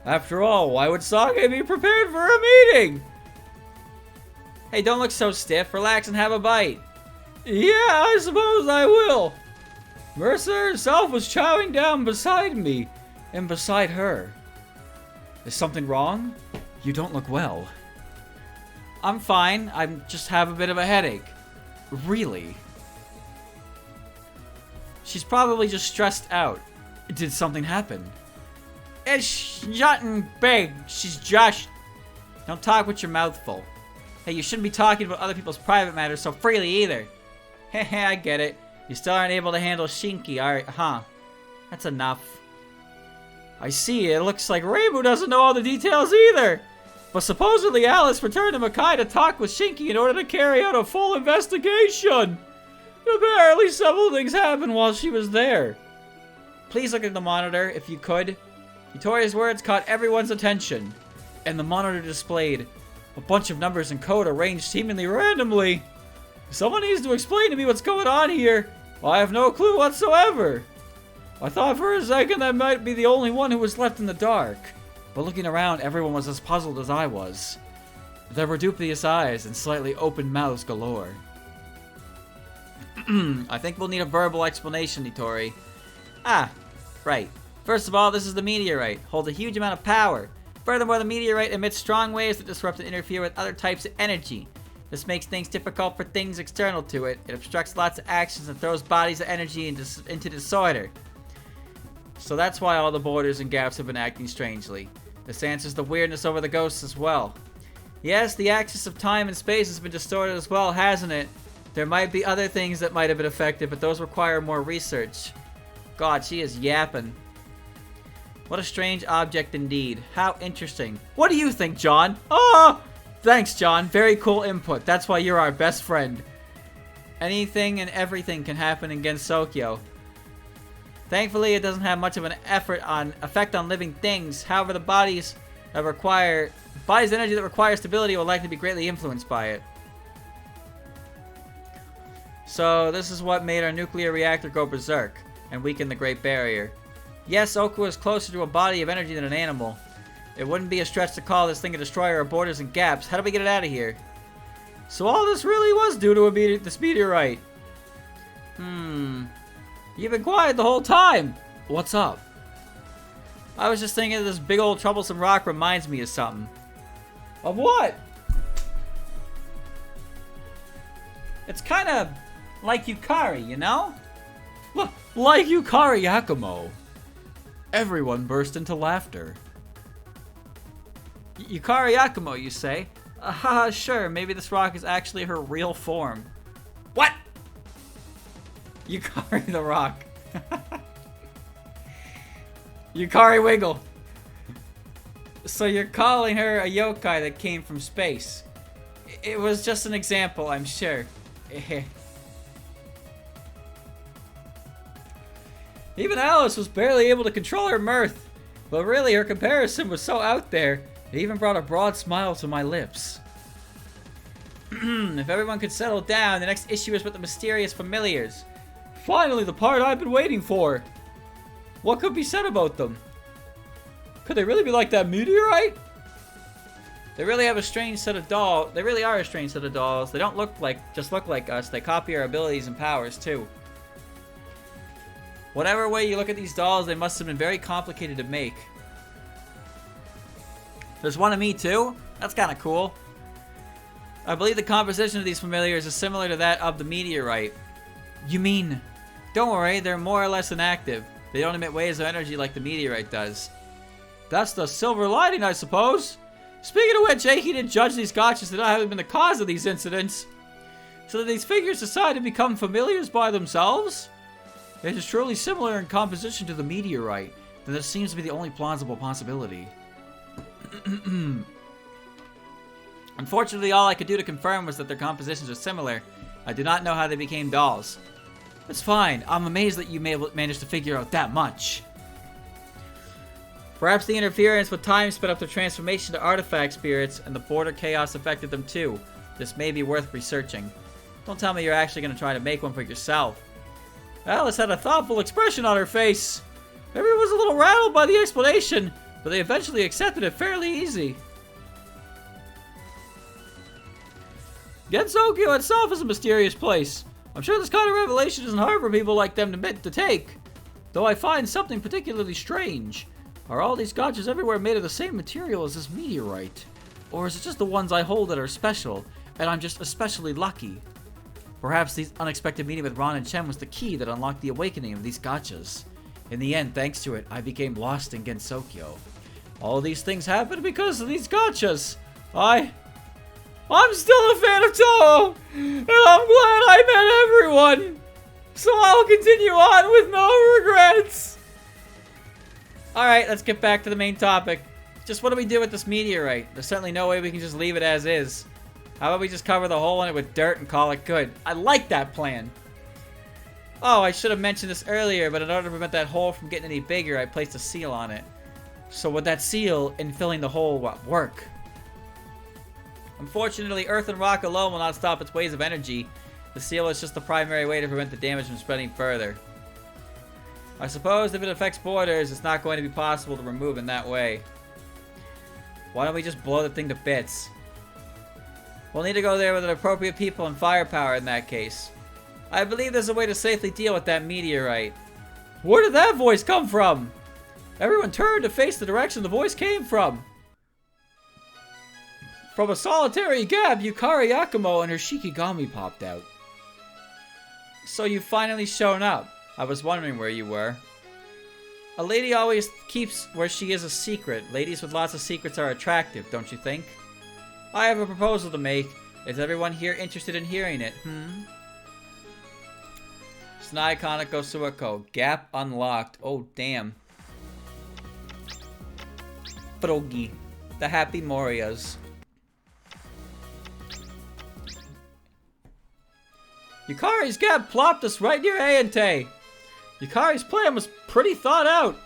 After all, why would Sage be prepared for a meeting? Hey, don't look so stiff. Relax and have a bite. Yeah, I suppose I will. Mercer herself was chowing down beside me and beside her. Is something wrong? You don't look well. I'm fine. I just have a bit of a headache. Really? She's probably just stressed out. Did something happen? It's nothing big. She's just... Don't talk with your mouth full. Hey, you shouldn't be talking about other people's private matters so freely either. Heh, I get it. You still aren't able to handle Shinki, huh? That's enough. I see. It looks like Reimu doesn't know all the details either. But supposedly Alice returned to Makai to talk with Shinki in order to carry out a full investigation. Apparently several things happened while she was there. Please look at the monitor, if you could. Yutori's words caught everyone's attention, and the monitor displayed a bunch of numbers and code arranged seemingly randomly. Someone needs to explain to me what's going on here. I have no clue whatsoever. I thought for a second I might be the only one who was left in the dark, but looking around, everyone was as puzzled as I was. There were dubious eyes and slightly open mouths galore. I think we'll need a verbal explanation, Yutori. Ah, right. First of all, this is the meteorite. Holds a huge amount of power. Furthermore, the meteorite emits strong waves that disrupt and interfere with other types of energy. This makes things difficult for things external to it. It obstructs lots of actions and throws bodies of energy into disorder. So that's why all the borders and gaps have been acting strangely. This answers the weirdness over the ghosts as well. Yes, the axis of time and space has been distorted as well, hasn't it? There might be other things that might have been affected, but those require more research. God, she is yapping. What a strange object indeed. How interesting. What do you think, John? Oh! Thanks, John. Very cool input. That's why you're our best friend. Anything and everything can happen in Gensokyo. Thankfully, it doesn't have much of an effect on living things. However, the body's energy that requires stability will likely be greatly influenced by it. So, this is what made our nuclear reactor go berserk and weaken the Great Barrier. Yes, Oku is closer to a body of energy than an animal. It wouldn't be a stretch to call this thing a destroyer of borders and gaps. How do we get it out of here? So all this really was due to this meteorite. You've been quiet the whole time. What's up? I was just thinking this big old troublesome rock reminds me of something. Of what? It's kind of like Yukari, you know? Like Yukari Yakumo. Everyone burst into laughter. Yukari Yakumo, you say? Sure, maybe this rock is actually her real form. What? Yukari the rock. Yukari Wiggle. So you're calling her a yokai that came from space. It was just an example, I'm sure. Even Alice was barely able to control her mirth. But really, her comparison was so out there, it even brought a broad smile to my lips. If everyone could settle down, the next issue is with the mysterious familiars. Finally, the part I've been waiting for. What could be said about them? Could they really be like that meteorite? They really have a strange set of dolls. They really are a strange set of dolls. They don't just look like us. They copy our abilities and powers, too. Whatever way you look at these dolls, they must have been very complicated to make. There's one of me, too? That's kind of cool. I believe the composition of these familiars is similar to that of the meteorite. You mean... Don't worry, they're more or less inactive. They don't emit waves of energy like the meteorite does. That's the silver lining, I suppose. Speaking of which, Eiki did judge these gotchas that not having been the cause of these incidents. So that these figures decide to become familiars by themselves? It is truly similar in composition to the meteorite, then this seems to be the only plausible possibility. Unfortunately, all I could do to confirm was that their compositions are similar. I do not know how they became dolls. It's fine. I'm amazed that you managed to figure out that much. Perhaps the interference with time sped up their transformation to artifact spirits, and the border chaos affected them too. This may be worth researching. Don't tell me you're actually going to try to make one for yourself. Alice had a thoughtful expression on her face. Everyone was a little rattled by the explanation, but they eventually accepted it fairly easy. Gensokyo itself is a mysterious place. I'm sure this kind of revelation isn't hard for people like them to take. Though I find something particularly strange. Are all these gotchas everywhere made of the same material as this meteorite? Or is it just the ones I hold that are special, and I'm just especially lucky? Perhaps the unexpected meeting with Ron and Chen was the key that unlocked the awakening of these gotchas. In the end, thanks to it, I became lost in Gensokyo. All these things happened because of these gotchas. I'm still a fan of Touhou, and I'm glad I met everyone. So I'll continue on with no regrets. Alright, let's get back to the main topic. Just what do we do with this meteorite? There's certainly no way we can just leave it as is. How about we just cover the hole in it with dirt and call it good? I like that plan. Oh, I should have mentioned this earlier, but in order to prevent that hole from getting any bigger, I placed a seal on it. So would that seal in filling the hole work? Unfortunately, earth and rock alone will not stop its waves of energy. The seal is just the primary way to prevent the damage from spreading further. I suppose if it affects borders, it's not going to be possible to remove in that way. Why don't we just blow the thing to bits? We'll need to go there with an appropriate people and firepower in that case. I believe there's a way to safely deal with that meteorite. Where did that voice come from? Everyone turned to face the direction the voice came from. From a solitary gap, Yukari Yakumo and her Shikigami popped out. So you've finally shown up. I was wondering where you were. A lady always keeps where she is a secret. Ladies with lots of secrets are attractive, don't you think? I have a proposal to make. Is everyone here interested in hearing it? Tsunai Kaneko Suako. Gap unlocked. Oh, damn. Frogi. The Happy Morias. Yukari's gap plopped us right near Ayante. Yukari's plan was pretty thought out.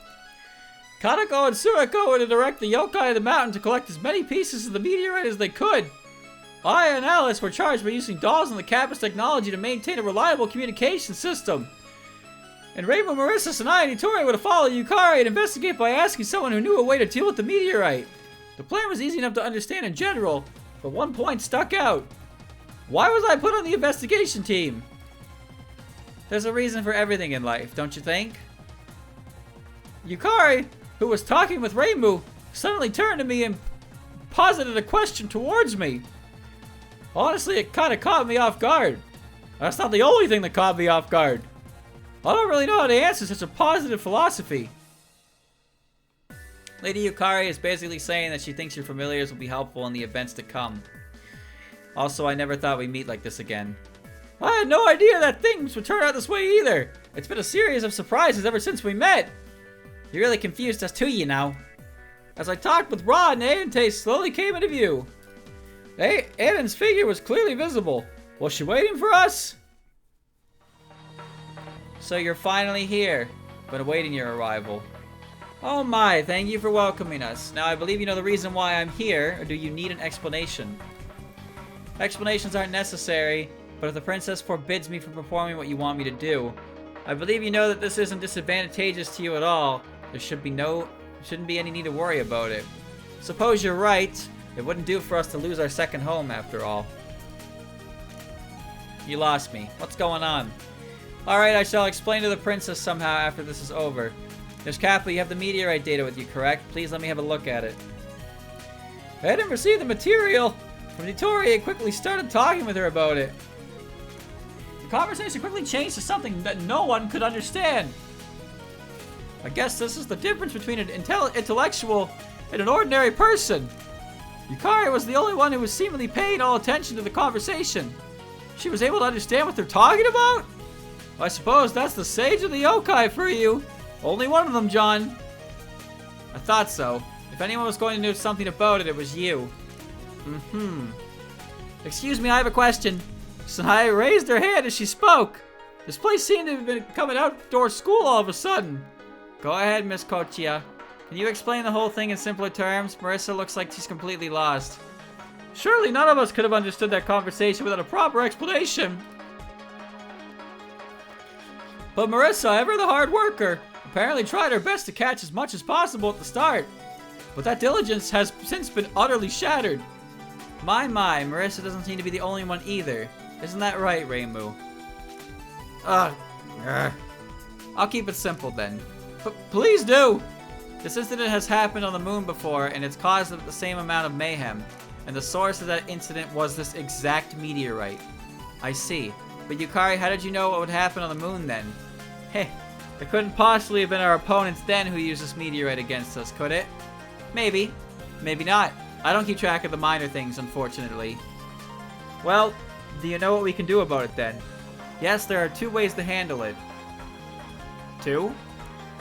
Kaneko and Suako were to direct the yokai of the mountain to collect as many pieces of the meteorite as they could. I and Alice were charged by using dolls and the campus technology to maintain a reliable communication system. And Rainbow, Marissa, Sanai, and Ittori were to follow Yukari and investigate by asking someone who knew a way to deal with the meteorite. The plan was easy enough to understand in general, but one point stuck out. Why was I put on the investigation team? There's a reason for everything in life, don't you think? Yukari, who was talking with Reimu, suddenly turned to me and posited a question towards me. Honestly, it kind of caught me off guard. That's not the only thing that caught me off guard. I don't really know how to answer such a positive philosophy. Lady Yukari is basically saying that she thinks your familiars will be helpful in the events to come. Also, I never thought we'd meet like this again. I had no idea that things would turn out this way either. It's been a series of surprises ever since we met. You really confused us too, you know. As I talked with Rod, Ayante slowly came into view. Aiden's figure was clearly visible. Was she waiting for us? So you're finally here. Been awaiting your arrival. Oh my, thank you for welcoming us. Now I believe you know the reason why I'm here, or do you need an explanation? Explanations aren't necessary, but if the princess forbids me from performing what you want me to do, I believe you know that this isn't disadvantageous to you at all. There shouldn't be any need to worry about it. Suppose you're right. It wouldn't do for us to lose our second home after all. You lost me. What's going on? Alright, I shall explain to the princess somehow after this is over. Miss Kappa, you have the meteorite data with you, correct? Please let me have a look at it. I didn't receive the material From Nitori, it quickly started talking with her about it. The conversation quickly changed to something that no one could understand. I guess this is the difference between an intellectual and an ordinary person. Yukari was the only one who was seemingly paying all attention to the conversation. She was able to understand what they're talking about? I suppose that's the sage of the yokai for you. Only one of them, John. I thought so. If anyone was going to do something about it, it was you. Excuse me, I have a question. Sanai raised her hand as she spoke. This place seemed to have become an outdoor school all of a sudden. Go ahead, Miss Kochia. Can you explain the whole thing in simpler terms? Marissa looks like she's completely lost. Surely none of us could have understood that conversation without a proper explanation. But Marissa, ever the hard worker, apparently tried her best to catch as much as possible at the start. But that diligence has since been utterly shattered. My, Marissa doesn't seem to be the only one either. Isn't that right, Reimu? I'll keep it simple then. But please do! This incident has happened on the moon before, and it's caused the same amount of mayhem. And the source of that incident was this exact meteorite. I see. But Yukari, how did you know what would happen on the moon then? Heh, it couldn't possibly have been our opponents then who used this meteorite against us, could it? Maybe. Maybe not. I don't keep track of the minor things, unfortunately. Well, do you know what we can do about it then? Yes, there are 2 ways to handle it. 2?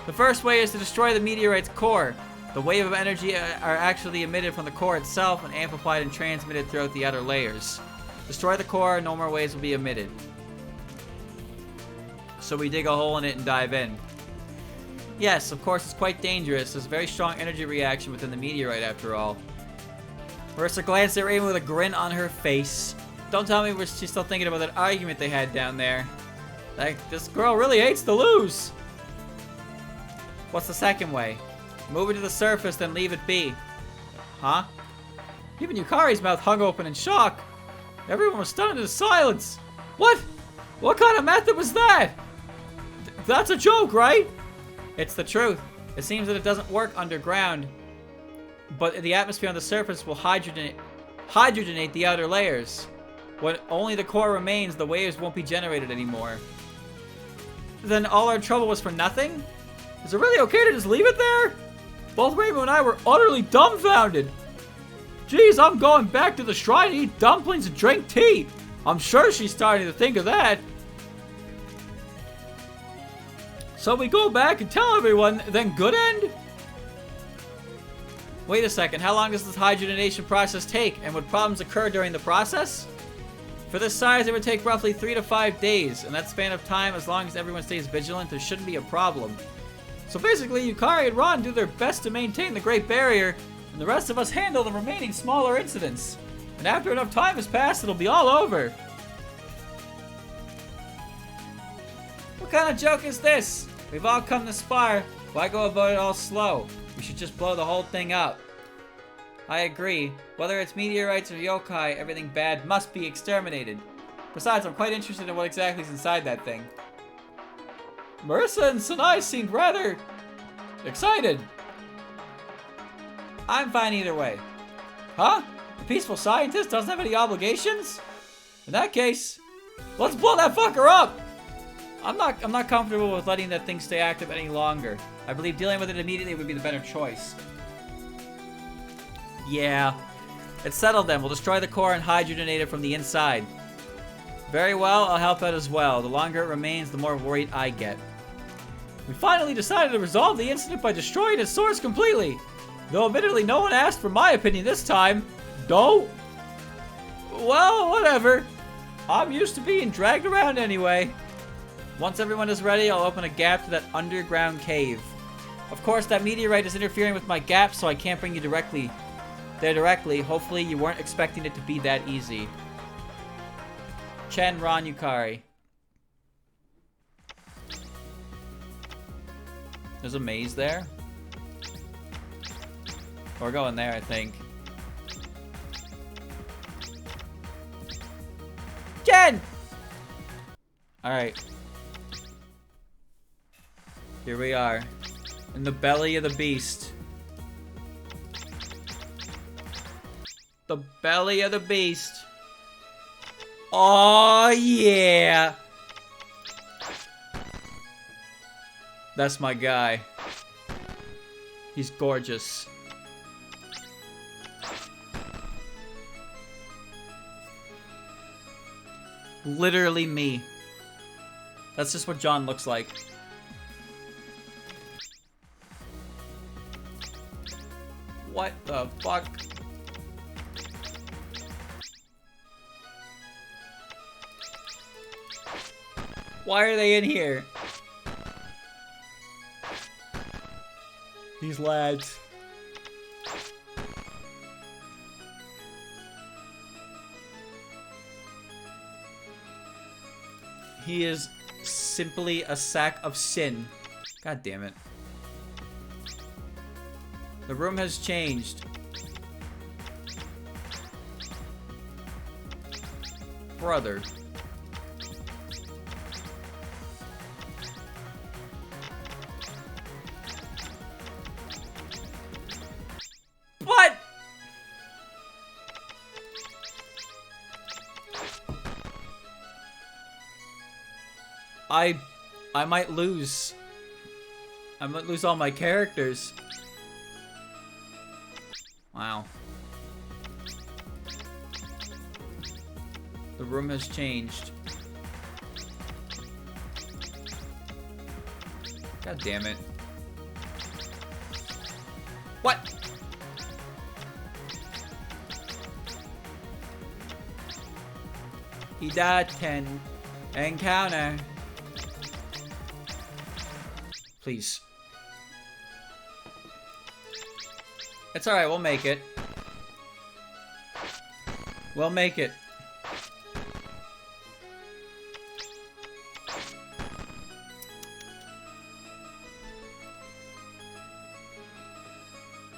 The first way is to destroy the meteorite's core. The wave of energy are actually emitted from the core itself and amplified and transmitted throughout the outer layers. Destroy the core, no more waves will be emitted. So we dig a hole in it and dive in. Yes, of course it's quite dangerous. There's a very strong energy reaction within the meteorite after all. Marissa glanced at Reimu with a grin on her face. Don't tell me she's still thinking about that argument they had down there. Like, this girl really hates to lose. What's the second way? Move it to the surface, then leave it be. Huh? Even Yukari's mouth hung open in shock. Everyone was stunned into silence. What? What kind of method was that? That's a joke, right? It's the truth. It seems that it doesn't work underground, but the atmosphere on the surface will hydrogenate the outer layers. When only the core remains, the waves won't be generated anymore. Then all our trouble was for nothing? Is it really okay to just leave it there? Both Reimu and I were utterly dumbfounded. Geez, I'm going back to the shrine to eat dumplings and drink tea. I'm sure she's starting to think of that. So we go back and tell everyone, then good end? Wait a second, how long does this hydrogenation process take, and would problems occur during the process? For this size, it would take roughly 3 to 5 days. In that span of time, as long as everyone stays vigilant, there shouldn't be a problem. So basically, Yukari and Ron do their best to maintain the Great Barrier, and the rest of us handle the remaining smaller incidents. And after enough time has passed, it'll be all over. What kind of joke is this? We've all come this far. Why go about it all slow? We should just blow the whole thing up. I agree. Whether it's meteorites or yokai, everything bad must be exterminated. Besides, I'm quite interested in what exactly is inside that thing. Marissa and Sanai seemed rather excited. I'm fine either way. Huh? The peaceful scientist doesn't have any obligations? In that case, let's blow that fucker up! I'm not comfortable with letting that thing stay active any longer. I believe dealing with it immediately would be the better choice. Yeah. It's settled then. We'll destroy the core and hydrogenate it from the inside. Very well, I'll help out as well. The longer it remains, the more worried I get. We finally decided to resolve the incident by destroying its source completely. Though admittedly no one asked for my opinion this time. No? Well, whatever. I'm used to being dragged around anyway. Once everyone is ready, I'll open a gap to that underground cave. Of course, that meteorite is interfering with my gap, so I can't bring you there directly. Hopefully, you weren't expecting it to be that easy. Chen, Ron, Yukari. There's a maze there. We're going there, I think. Chen! Alright. Here we are. In the belly of the beast. The belly of the beast. Oh, yeah. That's my guy. He's gorgeous. Literally me. That's just what John looks like. What the fuck? Why are they in here? These lads. He is simply a sack of sin. God damn it. The room has changed. Brother. What? I might lose. I might lose all my characters. Wow. The room has changed. God damn it. What? He died 10. Encounter. Please. It's alright, we'll make it. We'll make it.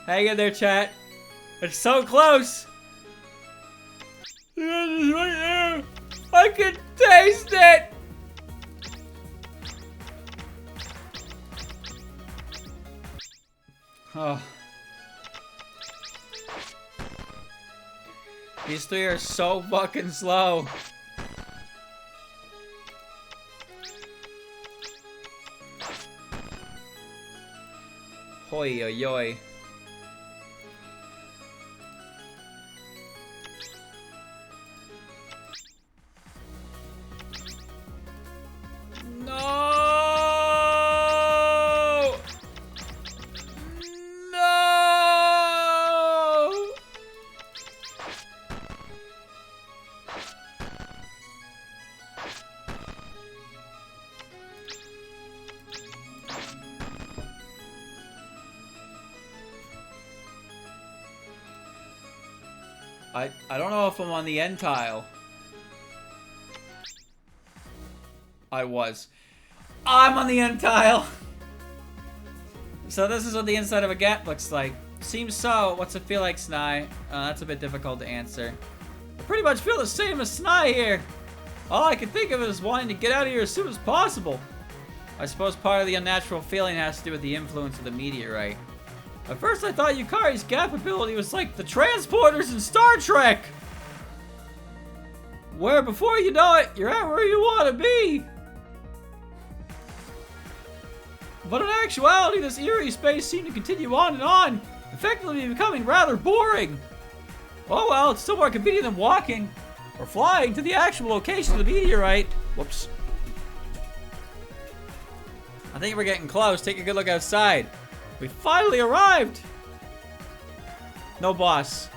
Hang in there, chat. It's so close. It's right there. I can taste it. Oh. These three are so fucking slow. Hoi oi oi. I don't know if I'm on the end tile. I was. I'm on the end tile! So this is what the inside of a gap looks like. Seems so. What's it feel like, Snai? That's a bit difficult to answer. I pretty much feel the same as Snai here. All I can think of is wanting to get out of here as soon as possible. I suppose part of the unnatural feeling has to do with the influence of the meteorite. At first I thought Yukari's gap ability was like the transporters in Star Trek! Where before you know it, you're at where you want to be! But in actuality, this eerie space seemed to continue on and on, effectively becoming rather boring. Oh well, it's still more convenient than walking, or flying to the actual location of the meteorite. Whoops. I think we're getting close. Take a good look outside. We finally arrived! No boss.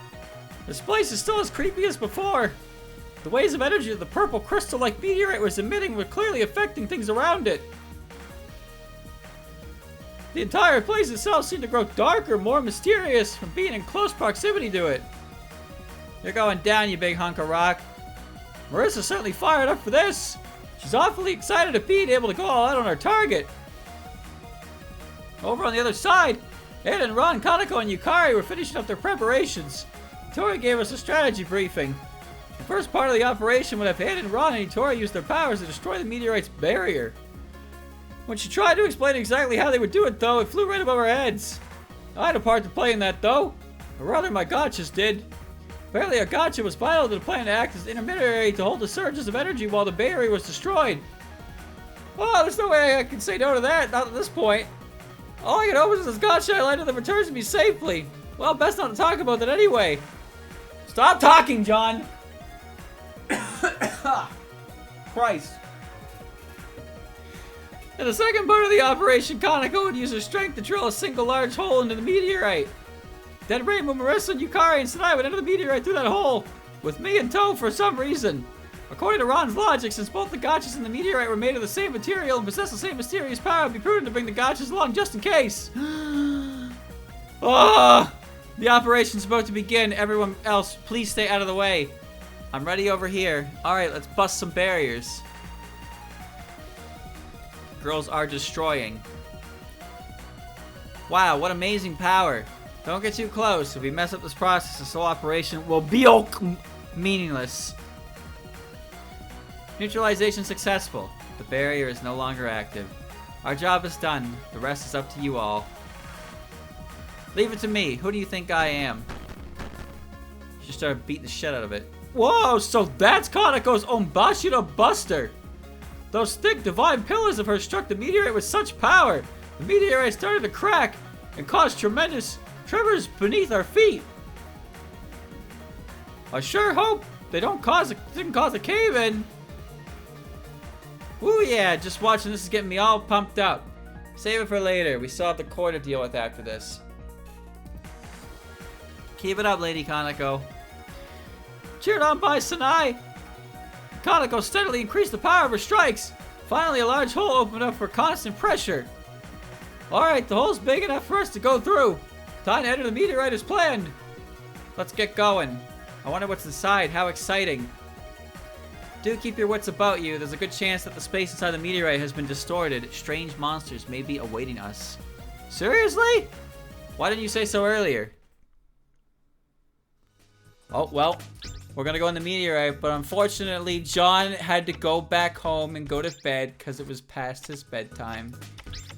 This place is still as creepy as before. The waves of energy that the purple crystal-like meteorite was emitting were clearly affecting things around it. The entire place itself seemed to grow darker, more mysterious from being in close proximity to it. You're going down, you big hunk of rock. Marissa's certainly fired up for this. She's awfully excited to be able to go all out on our target. Over on the other side, Ed, Ron, Kanako, and Yukari were finishing up their preparations. Tori gave us a strategy briefing. The first part of the operation would have Ed, Ron, and Tori use their powers to destroy the meteorite's barrier. When she tried to explain exactly how they would do it, though, it flew right above our heads. I had a part to play in that, though. Or rather, my god just did. Apparently our gotcha was vital to the plan to act as intermediary to hold the surges of energy while the barrier was destroyed. Oh, there's no way I can say no to that, not at this point. All I can hope is this gotcha highlighter that returns me safely. Well, best not to talk about that anyway. Stop talking, John! Christ. In the second part of the operation, Kaneko would use her strength to drill a single large hole into the meteorite. Then Rainbow, Marissa, and Yukari and Sanai would enter the meteorite through that hole, with me in tow for some reason. According to Ron's logic, since both the gotchas and the meteorite were made of the same material and possess the same mysterious power, it would be prudent to bring the gotchas along just in case. Oh, the operation's about to begin. Everyone else, please stay out of the way. I'm ready over here. Alright, let's bust some barriers. Girls are destroying. Wow, what amazing power. Don't get too close. If we mess up this process, this whole operation will be meaningless. Neutralization successful. The barrier is no longer active. Our job is done. The rest is up to you all. Leave it to me. Who do you think I am? You should start beating the shit out of it. Whoa, so that's Kaneko's Onbashira Buster. Those thick divine pillars of her struck the meteorite with such power. The meteorite started to crack and caused tremendous tremors beneath our feet. I sure hope they didn't cause a cave-in. Ooh yeah, just watching this is getting me all pumped up. Save it for later. We still have the core to deal with after this. Keep it up, Lady Kaneko. Cheered on by Sanai, Kaneko steadily increased the power of her strikes. Finally, a large hole opened up for constant pressure. Alright, the hole's big enough for us to go through. Time to enter the meteorite as planned. Let's get going. I wonder what's inside. How exciting. Do keep your wits about you. There's a good chance that the space inside the meteorite has been distorted. Strange monsters may be awaiting us. Seriously? Why didn't you say so earlier? Oh, well. We're gonna go in the meteorite, but unfortunately, John had to go back home and go to bed because it was past his bedtime.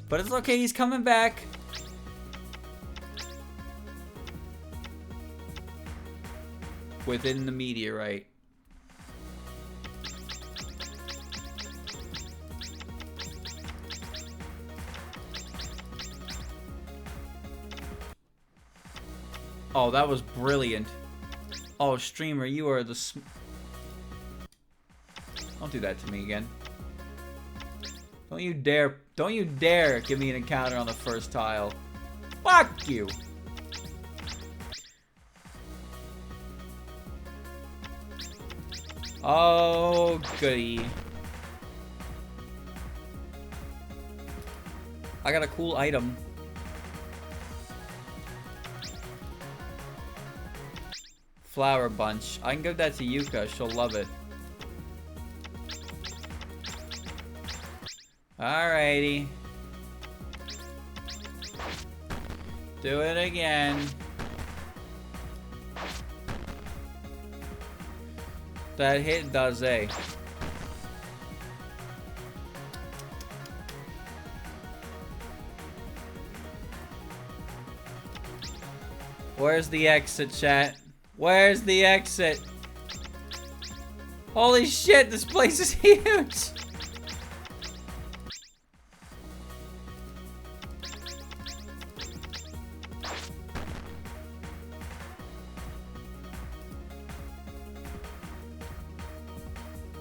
But it's okay, he's coming back. Within the meteorite. Oh, that was brilliant. Oh, streamer, you are the Don't do that to me again. Don't you dare give me an encounter on the first tile. Fuck you. Oh, goody. I got a cool item. Flower bunch. I can give that to Yuka. She'll love it. Alrighty. Do it again. That hit does a. Where's the exit, chat? Where's the exit? Holy shit, this place is huge!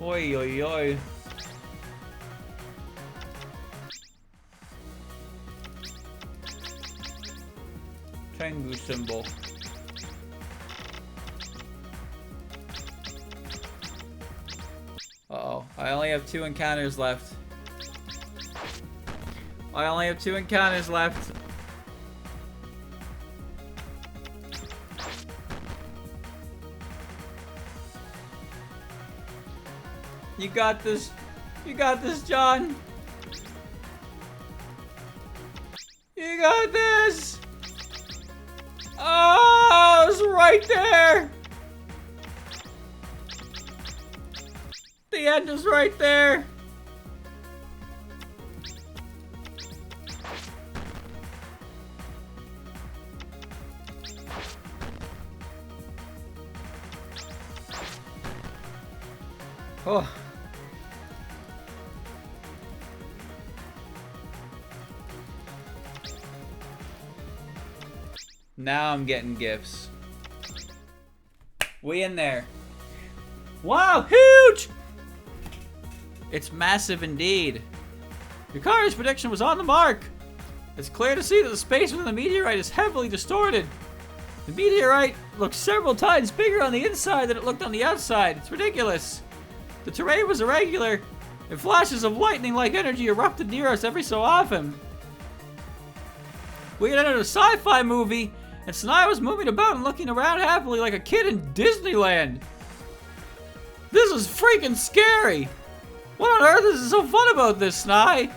Oi, oi, oi. Tengu symbol. Uh-oh. I only have 2 encounters left. I only have 2 encounters left. You got this. You got this, John. You got this. Oh, it's right there. The end is right there. Oh. Now I'm getting gifts. We in there. Wow, huge! It's massive indeed. Yukari's prediction was on the mark. It's clear to see that the space within the meteorite is heavily distorted. The meteorite looks several times bigger on the inside than it looked on the outside. It's ridiculous. The terrain was irregular, and flashes of lightning-like energy erupted near us every so often. We had entered a sci-fi movie, and Sanai was moving about and looking around happily like a kid in Disneyland. This is freaking scary! What on earth is so fun about this, Sanai?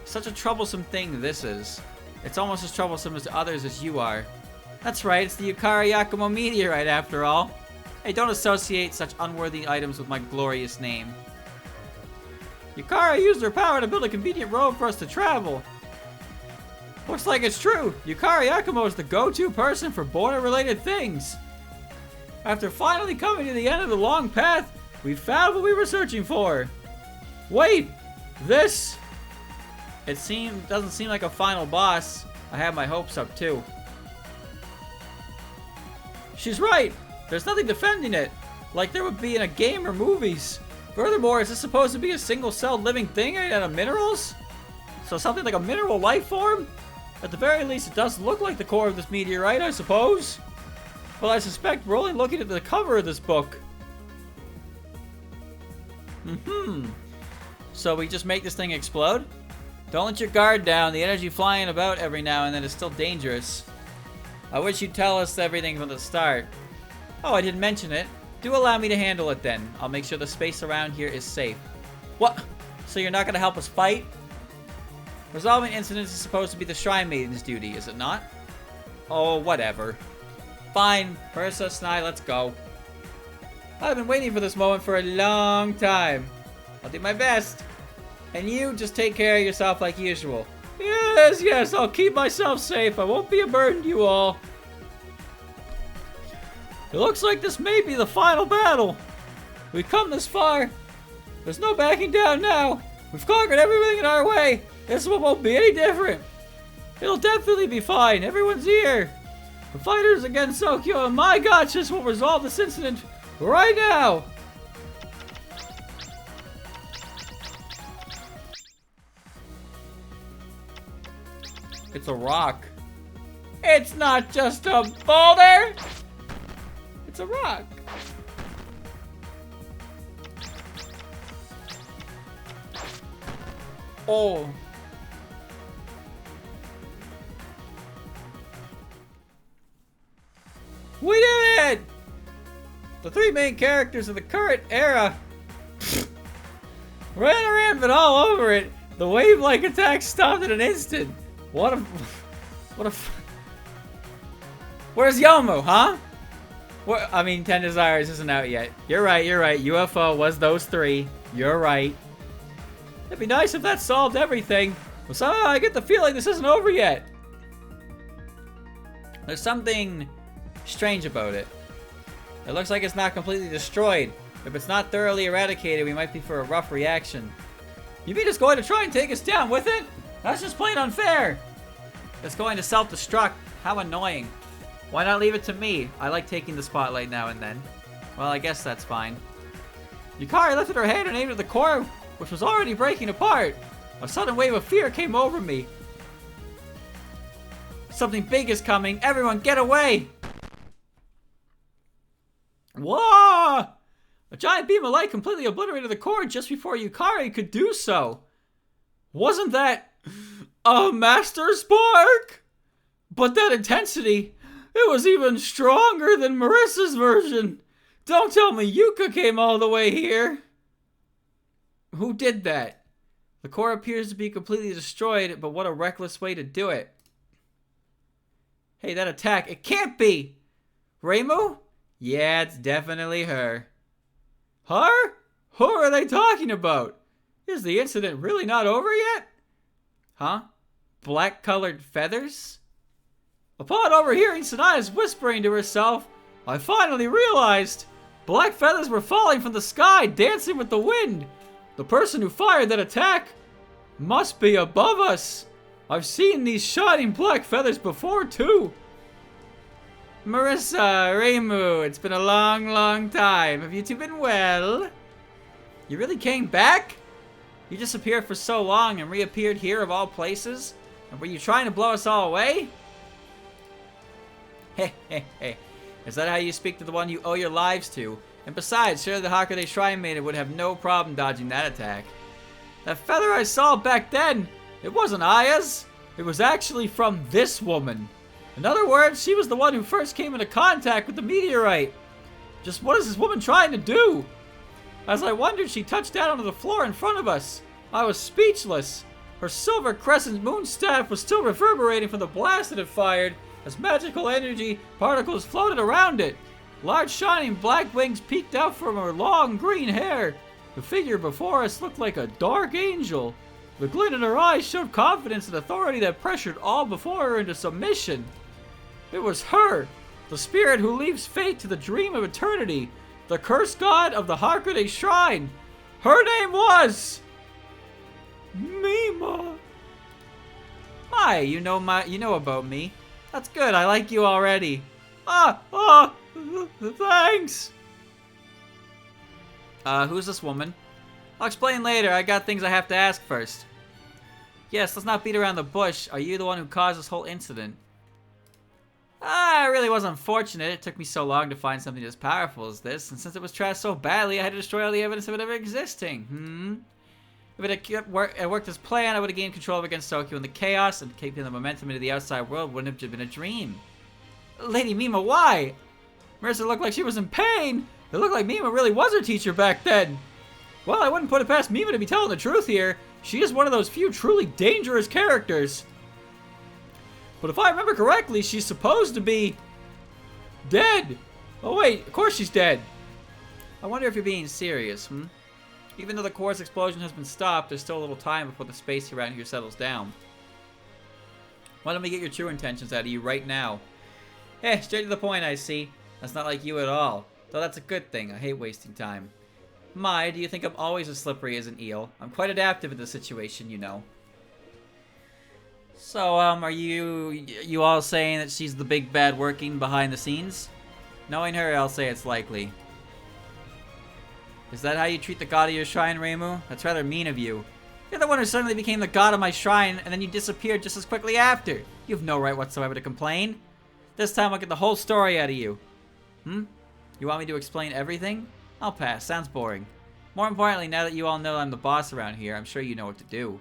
Such a troublesome thing this is. It's almost as troublesome as others as you are. That's right, it's the Yukari Yakumo meteorite after all. Hey, don't associate such unworthy items with my glorious name. Yukari used her power to build a convenient road for us to travel. Looks like it's true. Yukari Yakumo is the go-to person for border-related things. After finally coming to the end of the long path, we found what we were searching for. Wait, this? Doesn't seem like a final boss. I have my hopes up too. She's right. There's nothing defending it, like there would be in a game or movies. Furthermore, is this supposed to be a single-celled living thing made out of minerals? So something like a mineral life form? At the very least, it does look like the core of this meteorite, I suppose. Well, I suspect we're only looking at the cover of this book. So we just make this thing explode? Don't let your guard down. The energy flying about every now and then is still dangerous. I wish you'd tell us everything from the start. Oh, I didn't mention it. Do allow me to handle it then. I'll make sure the space around here is safe. What? So you're not going to help us fight? Resolving incidents is supposed to be the Shrine Maiden's duty, is it not? Oh, whatever. Fine. Marissa, Sanai, let's go. I've been waiting for this moment for a long time. I'll do my best. And you just take care of yourself like usual. Yes, yes, I'll keep myself safe. I won't be a burden to you all. It looks like this may be the final battle. We've come this far. There's no backing down now. We've conquered everything in our way. This one won't be any different. It'll definitely be fine. Everyone's here. The fighters against Sokyo and my gotchas will resolve this incident right now. It's a rock. It's not just a boulder. It's a rock. Oh. We did it! The three main characters of the current era ran around but all over it. The wave-like attack stopped in an instant. What a... Where's Yomu, huh? What? I mean, 10 Desires isn't out yet. You're right, you're right. UFO was those three. You're right. It'd be nice if that solved everything. But somehow I get the feeling this isn't over yet. There's something strange about it. It looks like it's not completely destroyed. If it's not thoroughly eradicated, we might be for a rough reaction. You mean it's going to try and take us down with it? That's just plain unfair. It's going to self-destruct. How annoying. Why not leave it to me? I like taking the spotlight now and then. Well, I guess that's fine. Yukari lifted her hand and aimed at the core, which was already breaking apart. A sudden wave of fear came over me. Something big is coming. Everyone get away! Whoa! A giant beam of light completely obliterated the core just before Yukari could do so. Wasn't that a master spark? But that intensity, it was even stronger than Marissa's version. Don't tell me Yuka came all the way here. Who did that? The core appears to be completely destroyed, but what a reckless way to do it. Hey, that attack, it can't be! Reimu? Yeah, it's definitely her. Her? Who are they talking about? Is the incident really not over yet? Huh? Black-colored feathers? Upon overhearing Sanaya's whispering to herself, I finally realized Black feathers were falling from the sky, dancing with the wind. The person who fired that attack must be above us. I've seen these shining black feathers before, too. Marissa, Reimu, it's been a long, long time. Have you two been well? You really came back? You disappeared for so long and reappeared here of all places? And were you trying to blow us all away? Heh heh heh. Is that how you speak to the one you owe your lives to? And besides, surely the Hakude Shrine Maiden would have no problem dodging that attack. That feather I saw back then, it wasn't Aya's. It was actually from this woman. In other words, she was the one who first came into contact with the meteorite. Just what is this woman trying to do? As I wondered, she touched down onto the floor in front of us. I was speechless. Her silver crescent moon staff was still reverberating from the blast it had fired as magical energy particles floated around it. Large shining black wings peeked out from her long green hair. The figure before us looked like a dark angel. The glint in her eyes showed confidence and authority that pressured all before her into submission. It was her, the spirit who leaves fate to the dream of eternity, the cursed god of the Hakude Shrine. Her name was Mima. Hi, you know about me. That's good. I like you already. Thanks. Who's this woman? I'll explain later. I got things I have to ask first. Yes, let's not beat around the bush. Are you the one who caused this whole incident? It really was unfortunate. It took me so long to find something as powerful as this, and since it was trashed so badly, I had to destroy all the evidence of it ever existing. If it had worked as planned, I would have gained control against Tokyo in the chaos, and keeping the momentum into the outside world wouldn't have been a dream. Lady Mima, why? Marissa looked like she was in pain. It looked like Mima really was her teacher back then. Well, I wouldn't put it past Mima to be telling the truth here. She is one of those few truly dangerous characters. But if I remember correctly, she's supposed to be dead. Oh wait, of course she's dead. I wonder if you're being serious, Even though the core's explosion has been stopped, there's still a little time before the space around here settles down. Why don't we get your true intentions out of you right now? Straight to the point, I see. That's not like you at all. Though that's a good thing. I hate wasting time. My, do you think I'm always as slippery as an eel? I'm quite adaptive in this situation, you know. So, are you all saying that she's the big bad working behind the scenes? Knowing her, I'll say it's likely. Is that how you treat the god of your shrine, Reimu? That's rather mean of you. You're the one who suddenly became the god of my shrine, and then you disappeared just as quickly after. You have no right whatsoever to complain. This time I'll get the whole story out of you. You want me to explain everything? I'll pass. Sounds boring. More importantly, now that you all know I'm the boss around here, I'm sure you know what to do.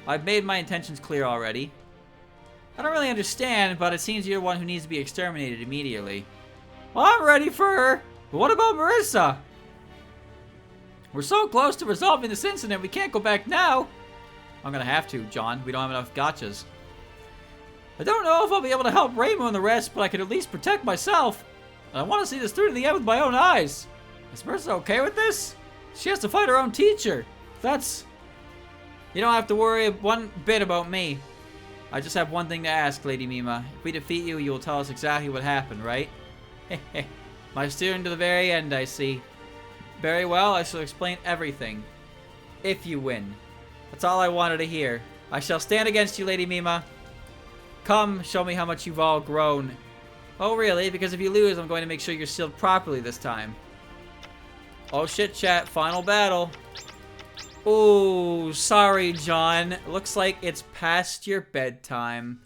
I've made my intentions clear already. I don't really understand, but it seems you're the one who needs to be exterminated immediately. Well, I'm ready for her. But what about Marissa? We're so close to resolving this incident, we can't go back now. I'm gonna have to, John. We don't have enough gotchas. I don't know if I'll be able to help Reimu and the rest, but I can at least protect myself. And I want to see this through to the end with my own eyes. Is Marissa okay with this? She has to fight her own teacher. That's... You don't have to worry one bit about me. I just have one thing to ask, Lady Mima. If we defeat you, you will tell us exactly what happened, right? My student to the very end, I see. Very well, I shall explain everything. If you win. That's all I wanted to hear. I shall stand against you, Lady Mima. Come, show me how much you've all grown. Oh, really? Because if you lose, I'm going to make sure you're sealed properly this time. Oh, shit, chat. Final battle. Oh, sorry, John. Looks like it's past your bedtime.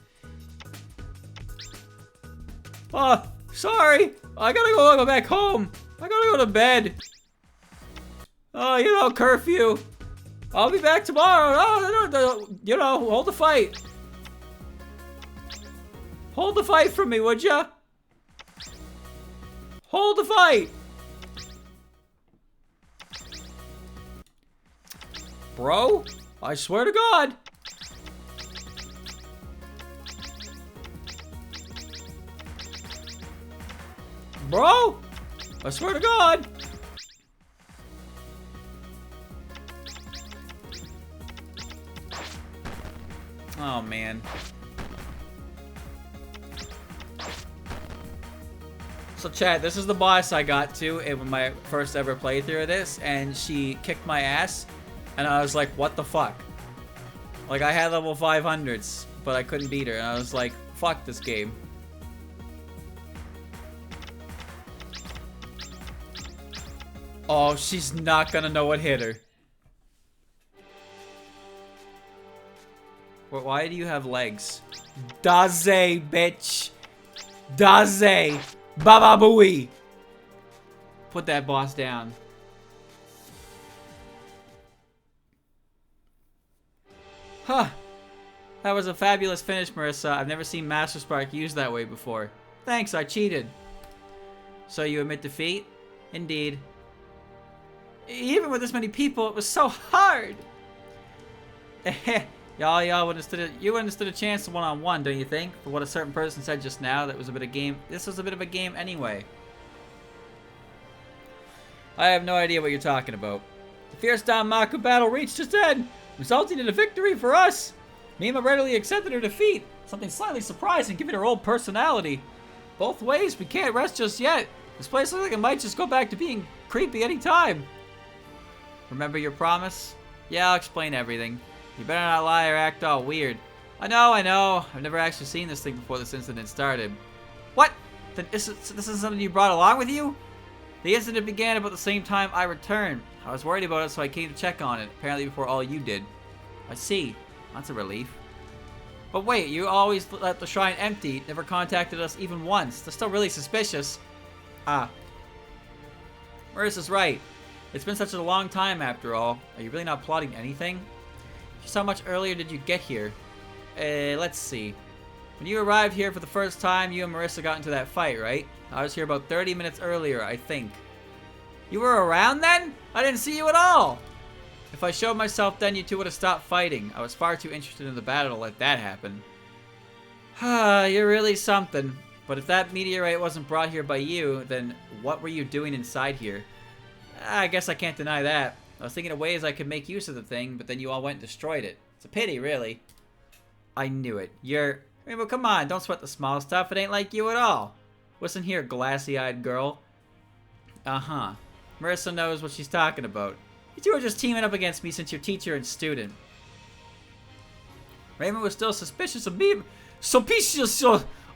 Oh, sorry. I gotta go back home. I gotta go to bed. Oh, you know, curfew. I'll be back tomorrow. Oh, no, you know, hold the fight. Hold the fight for me, would ya? Hold the fight. Bro, I swear to God. Bro, I swear to God. Oh, man. So chat, this is the boss I got to in my first ever playthrough of this, and she kicked my ass, and I was like, what the fuck? Like, I had level 500s, but I couldn't beat her, and I was like, fuck this game. Oh, she's not gonna know what hit her. Why do you have legs? Daze, bitch. Daze. Baba booey. Put that boss down. Huh. That was a fabulous finish, Marissa. I've never seen Master Spark used that way before. Thanks, I cheated. So you admit defeat? Indeed. Even with this many people, it was so hard. Y'all understood you understood a chance of one-on-one, don't you think? For what a certain person said just now, that was a bit of game. This was a bit of a game anyway. I have no idea what you're talking about. The fierce Danmaku battle reached its end, resulting in a victory for us. Mima readily accepted her defeat, something slightly surprising given her old personality. Both ways, we can't rest just yet. This place looks like it might just go back to being creepy any time. Remember your promise? Yeah, I'll explain everything. You better not lie or act all weird. I know. I've never actually seen this thing before this incident started. What? Then this is something you brought along with you? The incident began about the same time I returned. I was worried about it, so I came to check on it. Apparently before all you did. I see. That's a relief. But wait, you always let the shrine empty. Never contacted us even once. That's still really suspicious. Ah. Marissa's right. It's been such a long time after all. Are you really not plotting anything? Just how much earlier did you get here? Let's see. When you arrived here for the first time, you and Marissa got into that fight, right? I was here about 30 minutes earlier, I think. You were around then? I didn't see you at all! If I showed myself then, you two would have stopped fighting. I was far too interested in the battle to let that happen. You're really something. But if that meteorite wasn't brought here by you, then what were you doing inside here? I guess I can't deny that. I was thinking of ways I could make use of the thing, but then you all went and destroyed it. It's a pity, really. I knew it. Rainbow, come on, don't sweat the small stuff. It ain't like you at all. Listen here, glassy-eyed girl. Uh-huh. Marissa knows what she's talking about. You two are just teaming up against me since you're teacher and student. Raymond was still suspicious of Mima.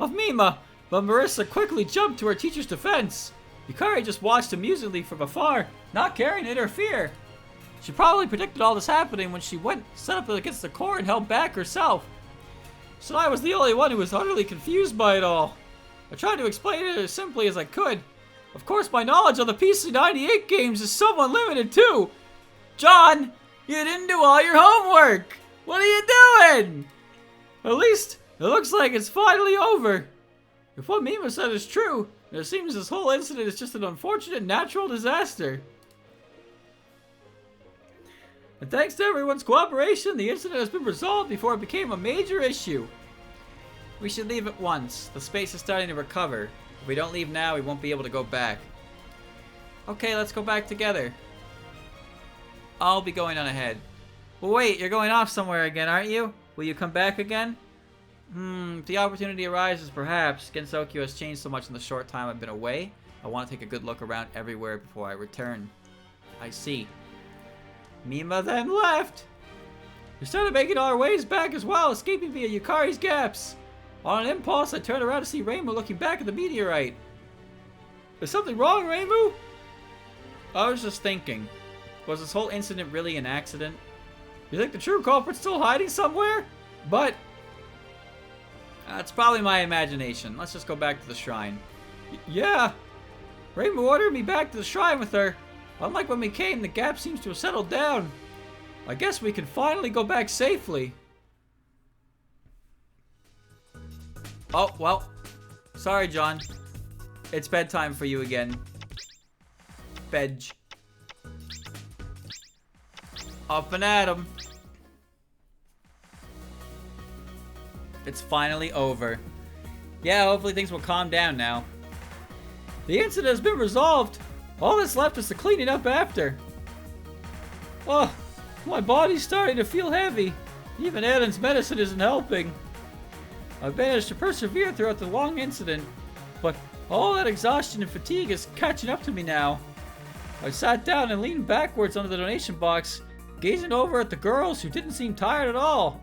Of Mima, but Marissa quickly jumped to her teacher's defense. Yukari just watched amusingly from afar, not caring to interfere. She probably predicted all this happening when she went, set up against the core and held back herself. So I was the only one who was utterly confused by it all. I tried to explain it as simply as I could. Of course, my knowledge of the PC-98 games is somewhat limited too. John, you didn't do all your homework. What are you doing? At least, it looks like it's finally over. If what Mima said is true, it seems this whole incident is just an unfortunate natural disaster. And thanks to everyone's cooperation, the incident has been resolved before it became a major issue. We should leave at once. The space is starting to recover. If we don't leave now, we won't be able to go back. Okay, let's go back together. I'll be going on ahead. Well, wait, you're going off somewhere again, aren't you? Will you come back again? If the opportunity arises, perhaps. Gensokyo has changed so much in the short time I've been away. I want to take a good look around everywhere before I return. I see. Mima then left. We started making our ways back as well, escaping via Yukari's gaps. On an impulse, I turned around to see Reimu looking back at the meteorite. Is something wrong, Reimu? I was just thinking. Was this whole incident really an accident? You think the true culprit's still hiding somewhere? But it's probably my imagination. Let's just go back to the shrine. Yeah. Reimu ordered me back to the shrine with her. Unlike when we came, the gap seems to have settled down. I guess we can finally go back safely. Oh, well. Sorry, John. It's bedtime for you again. Bedge. Up and at 'em. It's finally over. Yeah, hopefully things will calm down now. The incident has been resolved. All that's left is the cleaning up after. Oh, my body's starting to feel heavy. Even Eden's medicine isn't helping. I've managed to persevere throughout the long incident, but All that exhaustion and fatigue is catching up to me now. I sat down and leaned backwards under the donation box, gazing over at the girls who didn't seem tired at all.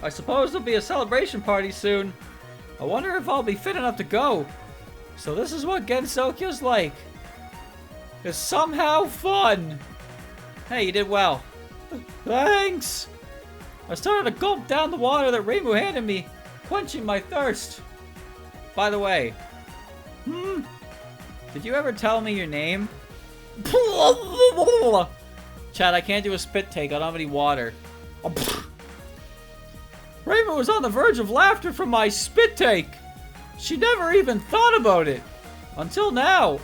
I suppose there'll be a celebration party soon. I wonder if I'll be fit enough to go. So this is what Gensokyo's like. It's somehow fun. Hey, you did well. Thanks. I started to gulp down the water that Reimu handed me, quenching my thirst. By the way, did you ever tell me your name? Chad, I can't do a spit take. I don't have any water. Reimu was on the verge of laughter from my spit take. She never even thought about it. Until now.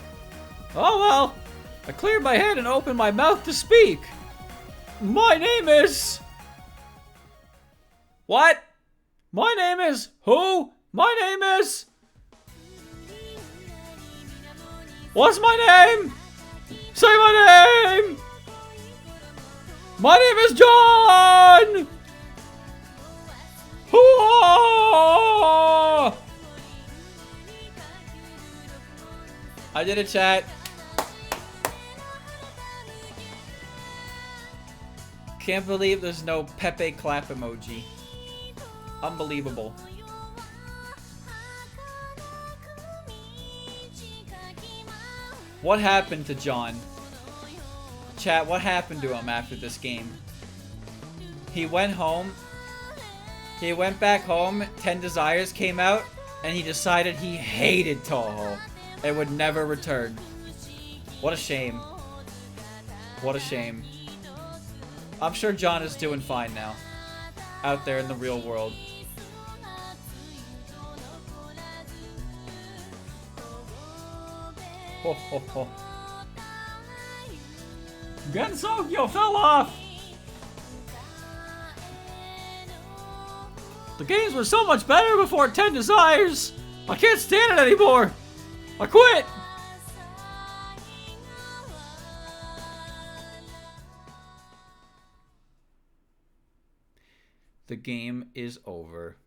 Oh well. I cleared my head and opened my mouth to speak. My name is... What? My name is... Who? My name is... What's my name? Say my name! My name is John! Hoo-ah! I did it, chat. Can't believe there's no Pepe clap emoji. Unbelievable. What happened to John? Chat, what happened to him after this game? He went home. He went back home, 10 Desires came out, and he decided he hated Touhou and would never return. What a shame. What a shame. I'm sure John is doing fine now. Out there in the real world. Ho ho ho. Gensokyo fell off! The games were so much better before 10 Desires! I can't stand it anymore! I quit! The game is over.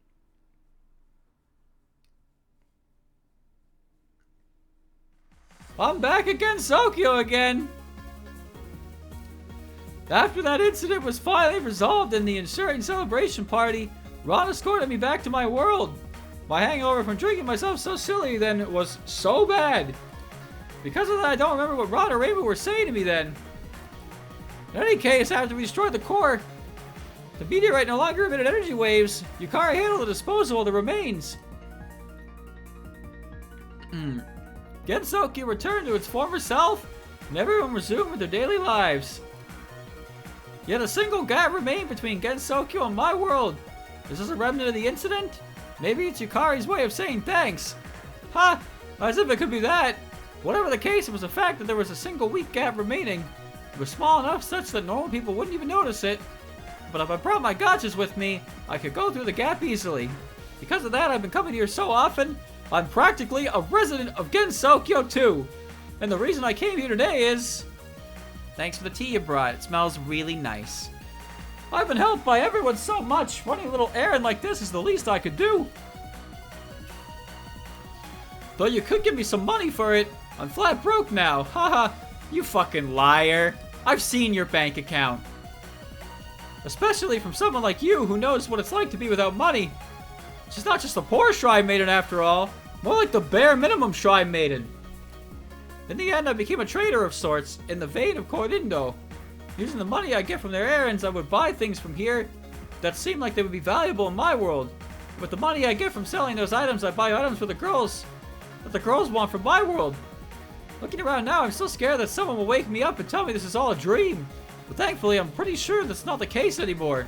I'm back at Gensokyo again! After that incident was finally resolved in the ensuing celebration party, Ron escorted me back to my world. My hangover from drinking myself so silly then was so bad. Because of that, I don't remember what Ron or Reimu were saying to me then. In any case, after we destroyed the core, the meteorite no longer emitted energy waves. Yukari handled the disposal of the remains. Gensokyo returned to its former self, and everyone resumed with their daily lives. Yet a single gap remained between Gensokyo and my world. Is this a remnant of the incident? Maybe it's Yukari's way of saying thanks. Ha! As if it could be that. Whatever the case, it was a fact that there was a single weak gap remaining. It was small enough such that normal people wouldn't even notice it. But if I brought my gotchas with me, I could go through the gap easily. Because of that, I've been coming here so often, I'm practically a resident of Gensokyo too. And the reason I came here today is... Thanks for the tea you brought. It smells really nice. I've been helped by everyone so much. Running a little errand like this is the least I could do. Though you could give me some money for it. I'm flat broke now. Haha. You fucking liar. I've seen your bank account. Especially from someone like you who knows what it's like to be without money. She's not just a poor shrine maiden after all. More like the bare minimum shrine maiden. In the end, I became a trader of sorts, in the vein of Korindo. Using the money I get from their errands, I would buy things from here that seemed like they would be valuable in my world. With the money I get from selling those items, I buy items for the girls that the girls want from my world. Looking around now, I'm still scared that someone will wake me up and tell me this is all a dream. But thankfully, I'm pretty sure that's not the case anymore.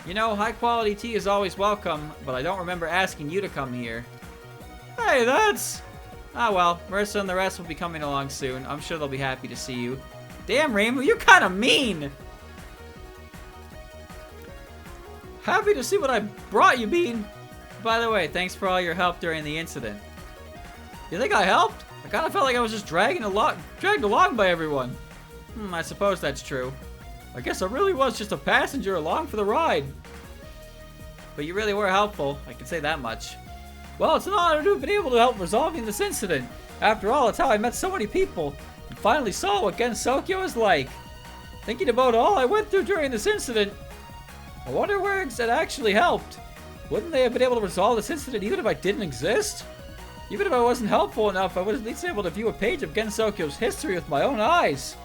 You know, high quality tea is always welcome, but I don't remember asking you to come here. Hey, that's... Ah well, Marissa and the rest will be coming along soon. I'm sure they'll be happy to see you. Damn, Reimu, you're kind of mean! Happy to see what I brought you, Bean. By the way, thanks for all your help during the incident. You think I helped? I kind of felt like I was just dragged along by everyone. I suppose that's true. I guess I really was just a passenger along for the ride. But you really were helpful, I can say that much. Well, it's an honor to have been able to help resolving this incident. After all, it's how I met so many people and finally saw what Gensokyo is like. Thinking about all I went through during this incident, I wonder where it actually helped. Wouldn't they have been able to resolve this incident even if I didn't exist? Even if I wasn't helpful enough, I was at least able to view a page of Gensokyo's history with my own eyes.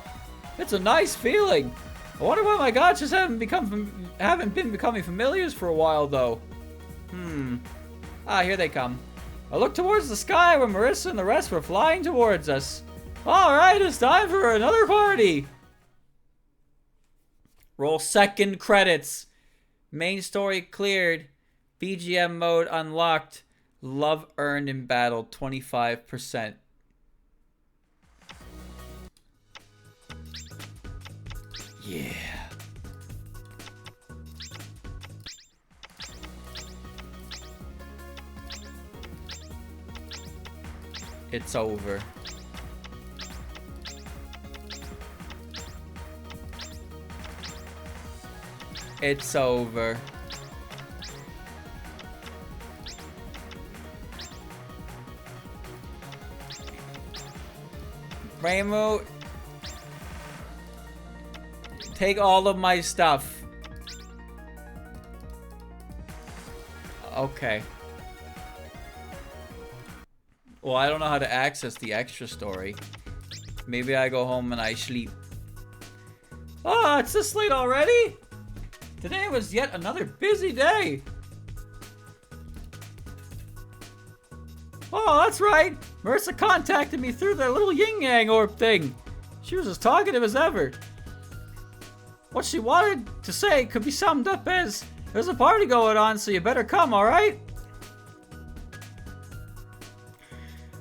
It's a nice feeling. I wonder why my gotchas haven't been becoming familiars for a while, though. Ah, here they come. I looked towards the sky where Marissa and the rest were flying towards us. Alright, it's time for another party. Roll second credits. Main story cleared. BGM mode unlocked. Love earned in battle 25%. Yeah. It's over. It's over. Reimu, take all of my stuff. Okay. Well, I don't know how to access the extra story. Maybe I go home and I sleep. Oh, it's this late already? Today was yet another busy day. Oh, that's right. Marissa contacted me through the little yin-yang orb thing. She was as talkative as ever. What she wanted to say could be summed up as, there's a party going on, so you better come, alright?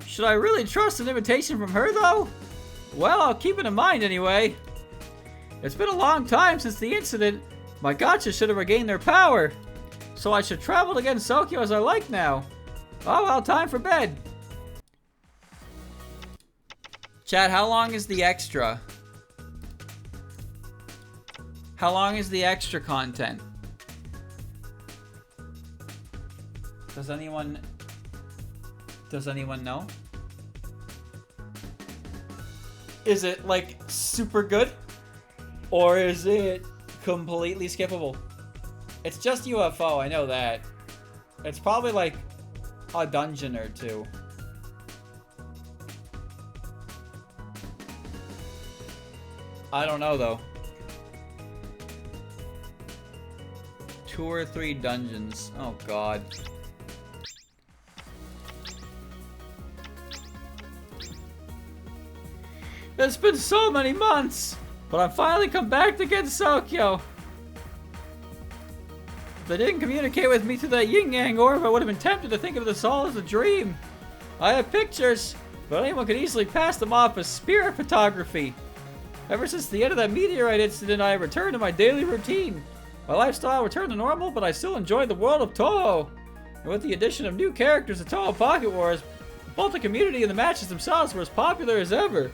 Should I really trust an invitation from her, though? Well, I'll keep it in mind anyway. It's been a long time since the incident. My gotcha should have regained their power. So I should travel to Gensokyo as I like now. Oh well, time for bed. Chat, how long is the extra? How long is the extra content? Does anyone know? Is it like super good? Or is it completely skippable? It's just UFO, I know that. It's probably like a dungeon or two. I don't know though. 2 or 3 dungeons. Oh god. It's been so many months, but I've finally come back to Gensokyo. If they didn't communicate with me through that yin-yang orb, I would have been tempted to think of this all as a dream. I have pictures, but anyone could easily pass them off as spirit photography. Ever since the end of that meteorite incident, I have returned to my daily routine. My lifestyle returned to normal, but I still enjoyed the world of Touhou. And with the addition of new characters to Touhou Pocket Wars, both the community and the matches themselves were as popular as ever.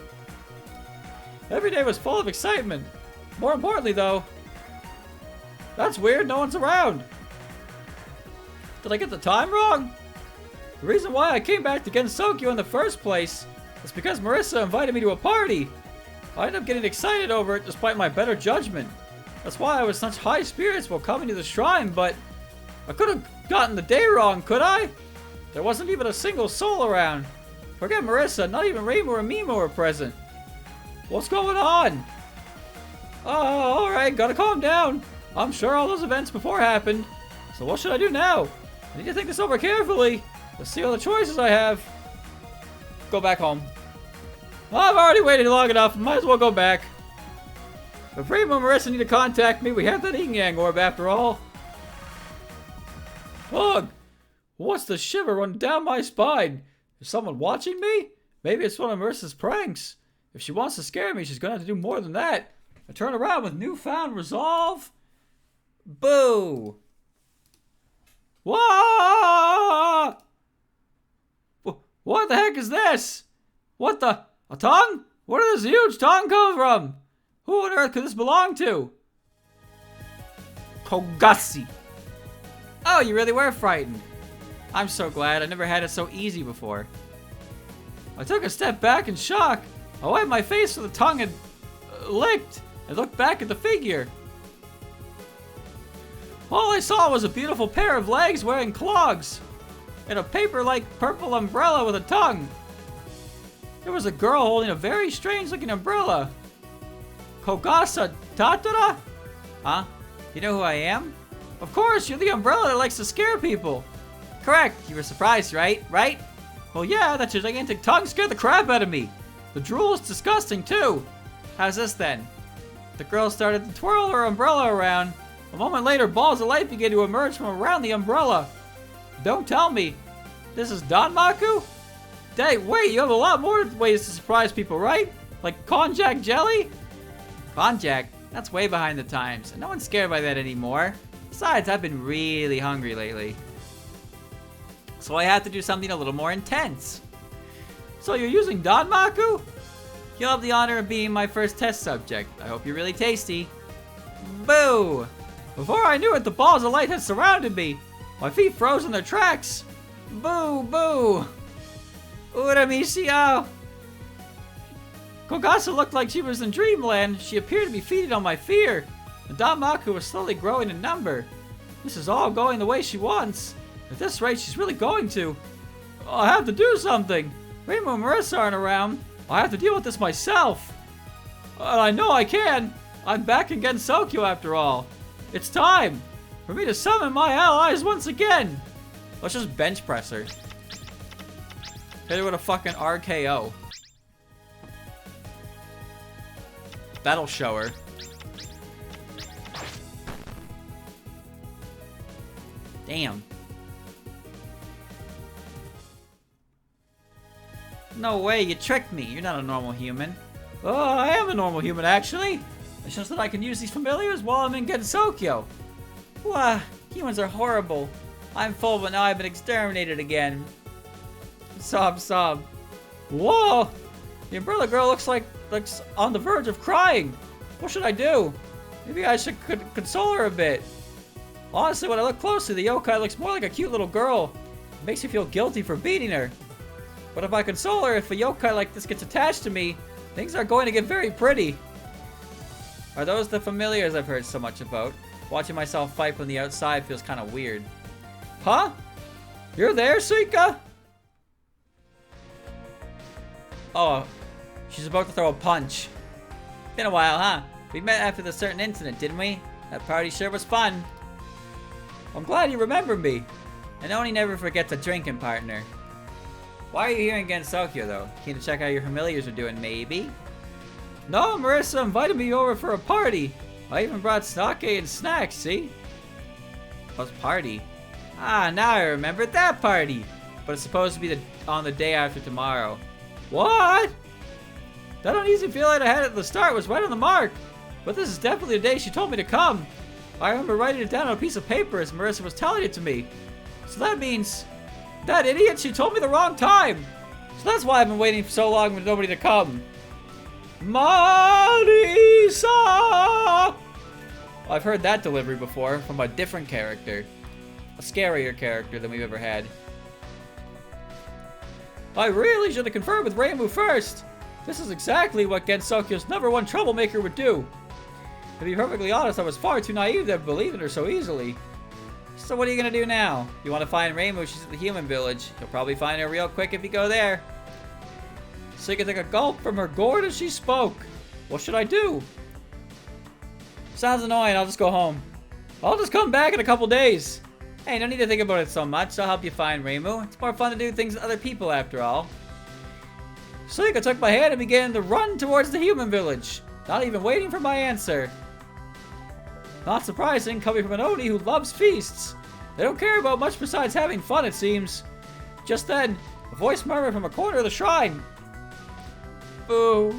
Every day was full of excitement. More importantly, though, that's weird, no one's around. Did I get the time wrong? The reason why I came back to Gensokyo in the first place is because Marissa invited me to a party. I ended up getting excited over it despite my better judgment. That's why I was such high spirits while coming to the shrine, but I could have gotten the day wrong, could I? There wasn't even a single soul around. Forget Marissa, not even Reimu or Mimo were present. What's going on? Oh, alright, gotta calm down. I'm sure all those events before happened. So what should I do now? I need to think this over carefully. Let's see all the choices I have. Go back home. Well, I've already waited long enough. Might as well go back. If Reimu and Marissa need to contact me, we have that yin-yang orb after all. Ugh! What's the shiver running down my spine? Is someone watching me? Maybe it's one of Marissa's pranks. If she wants to scare me, she's gonna have to do more than that. I turn around with newfound resolve. Boo! Whoa! What the heck is this? What the? A tongue? Where did this huge tongue come from? Who on earth could this belong to? Kogasi. Oh, you really were frightened. I'm so glad. I never had it so easy before. I took a step back in shock. I wiped my face with the tongue and licked and looked back at the figure. All I saw was a beautiful pair of legs wearing clogs and a paper-like purple umbrella with a tongue. There was a girl holding a very strange-looking umbrella. Kogasa Tatara? Huh? You know who I am? Of course, you're the umbrella that likes to scare people. Correct. You were surprised, right? Right? Well, yeah, that your gigantic tongue scared the crap out of me. The drool is disgusting, too. How's this, then? The girl started to twirl her umbrella around. A moment later, balls of light began to emerge from around the umbrella. Don't tell me. This is Danmaku? Dang, wait, you have a lot more ways to surprise people, right? Like konjac jelly? Konjac? That's way behind the times, and no one's scared by that anymore. Besides, I've been really hungry lately. So I have to do something a little more intense. So you're using Danmaku? You'll have the honor of being my first test subject. I hope you're really tasty. Boo! Before I knew it, the balls of light had surrounded me. My feet froze in their tracks. Boo! Boo! Uramishiao! Kogasa looked like she was in dreamland. She appeared to be feeding on my fear. The Danmaku was slowly growing in number. This is all going the way she wants. At this rate, she's really going to. I have to do something. Rainbow and Marissa aren't around. I have to deal with this myself. And I know I can. I'm back in Gensokyo after all. It's time for me to summon my allies once again. Let's just bench press her. Hit her with a fucking RKO. That'll show her. Damn. No way, you tricked me. You're not a normal human. Oh, I am a normal human, actually. It's just that I can use these familiars while I'm in Gensokyo. Wah, humans are horrible. I'm full, but now I've been exterminated again. Sob, sob. Whoa! The umbrella girl looks on the verge of crying. What should I do? Maybe I should console her a bit. Honestly, when I look closely, the yokai looks more like a cute little girl. It makes me feel guilty for beating her. But if I console her, if a yokai like this gets attached to me, things are going to get very pretty. Are those the familiars I've heard so much about? Watching myself fight from the outside feels kind of weird. Huh? You're there, Suika? Oh, she's about to throw a punch. Been a while, huh? We met after the certain incident, didn't we? That party sure was fun. I'm glad you remember me. And Oni never forgets a drinking partner. Why are you here in Gensokyo, though? Keen to check how your familiars are doing, maybe? No, Marissa invited me over for a party. I even brought sake and snacks, see? What's party? Ah, now I remember that party. But it's supposed to be on the day after tomorrow. What? That uneasy feeling I had at the start was right on the mark. But this is definitely the day she told me to come. I remember writing it down on a piece of paper as Marissa was telling it to me. So that means... that idiot, she told me the wrong time. So that's why I've been waiting for so long with nobody to come. Marisa! I've heard that delivery before from a different character. A scarier character than we've ever had. I really should have conferred with Reimu first. This is exactly what Gensokyo's #1 troublemaker would do. To be perfectly honest, I was far too naive to believe in her so easily. So what are you gonna do now? You want to find Reimu? She's at the human village. You'll probably find her real quick if you go there. Suika took a gulp from her gourd as she spoke. What should I do? Sounds annoying. I'll just go home. I'll just come back in a couple days. Hey, no need to think about it so much. I'll help you find Reimu. It's more fun to do things with other people after all. Suika took my hand and began to run towards the human village, not even waiting for my answer. Not surprising, coming from an Oni who loves feasts. They don't care about much besides having fun, it seems. Just then, a voice murmured from a corner of the shrine. Boo.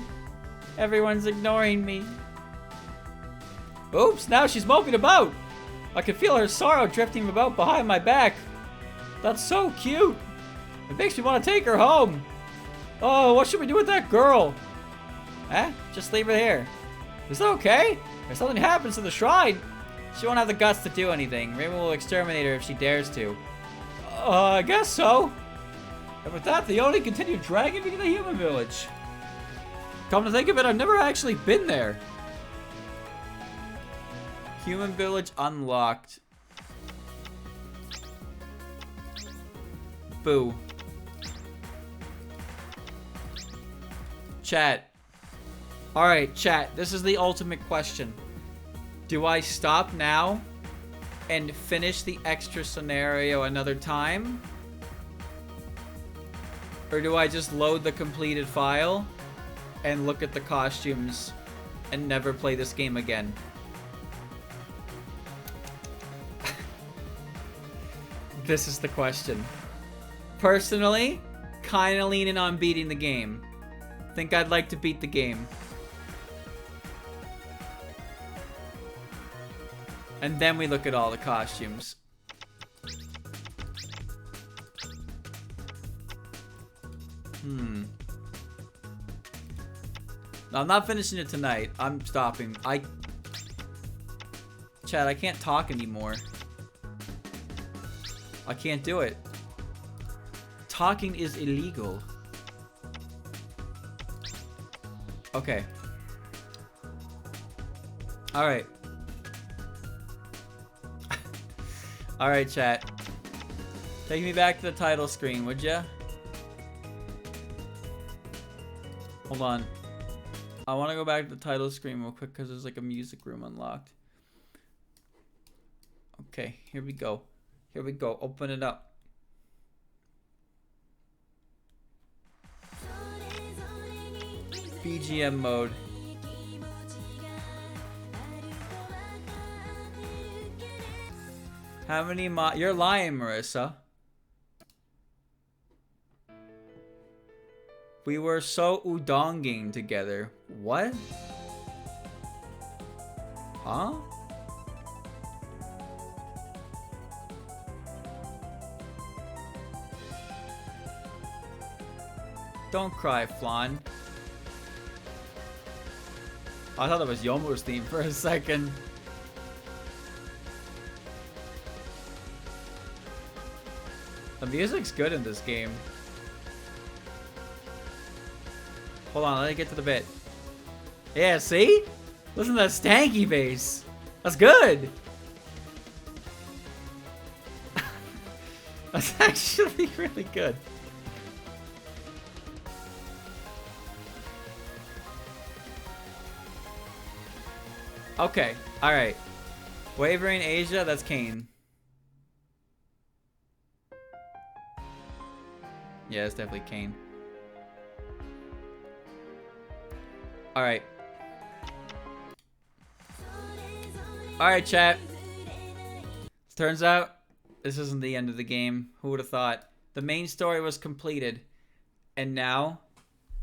Everyone's ignoring me. Oops, now she's moping about. I can feel her sorrow drifting about behind my back. That's so cute. It makes me want to take her home. Oh, what should we do with that girl? Just leave her here. Is that okay? If something happens to the shrine, she won't have the guts to do anything. Reimu will exterminate her if she dares to. I guess so. And with that, they only continue dragging me to the human village. Come to think of it, I've never actually been there. Human village unlocked. Boo. Chat. Alright, chat. This is the ultimate question. Do I stop now and finish the extra scenario another time? Or do I just load the completed file and look at the costumes and never play this game again? This is the question. Personally, kinda leaning on beating the game. Think I'd like to beat the game. And then we look at all the costumes. No, I'm not finishing it tonight. I'm stopping. Chad, I can't talk anymore. I can't do it. Talking is illegal. Okay. Alright. Alright, chat. Take me back to the title screen, would ya? Hold on. I want to go back to the title screen real quick because there's like a music room unlocked. Okay, here we go. Here we go. Open it up. BGM mode. How many you're lying, Marissa. We were so udonging together. What? Huh? Don't cry, Flan. I thought that was Yomu's theme for a second. The music's good in this game. Hold on, let me get to the bit. Yeah, see? Listen to that stanky bass. That's good. That's actually really good. Okay, alright. Wavering Asia, that's Kane. Yeah, it's definitely Kane. Alright. Alright, chat. Turns out, this isn't the end of the game. Who would have thought? The main story was completed. And now,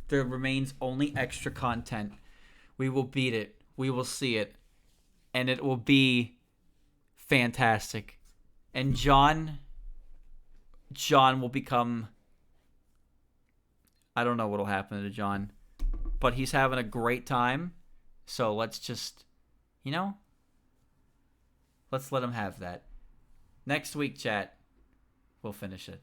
there remains only extra content. We will beat it. We will see it. And it will be fantastic. And John will become... I don't know what'll happen to John. But he's having a great time. So let's just, you know, let's let him have that. Next week, chat, we'll finish it.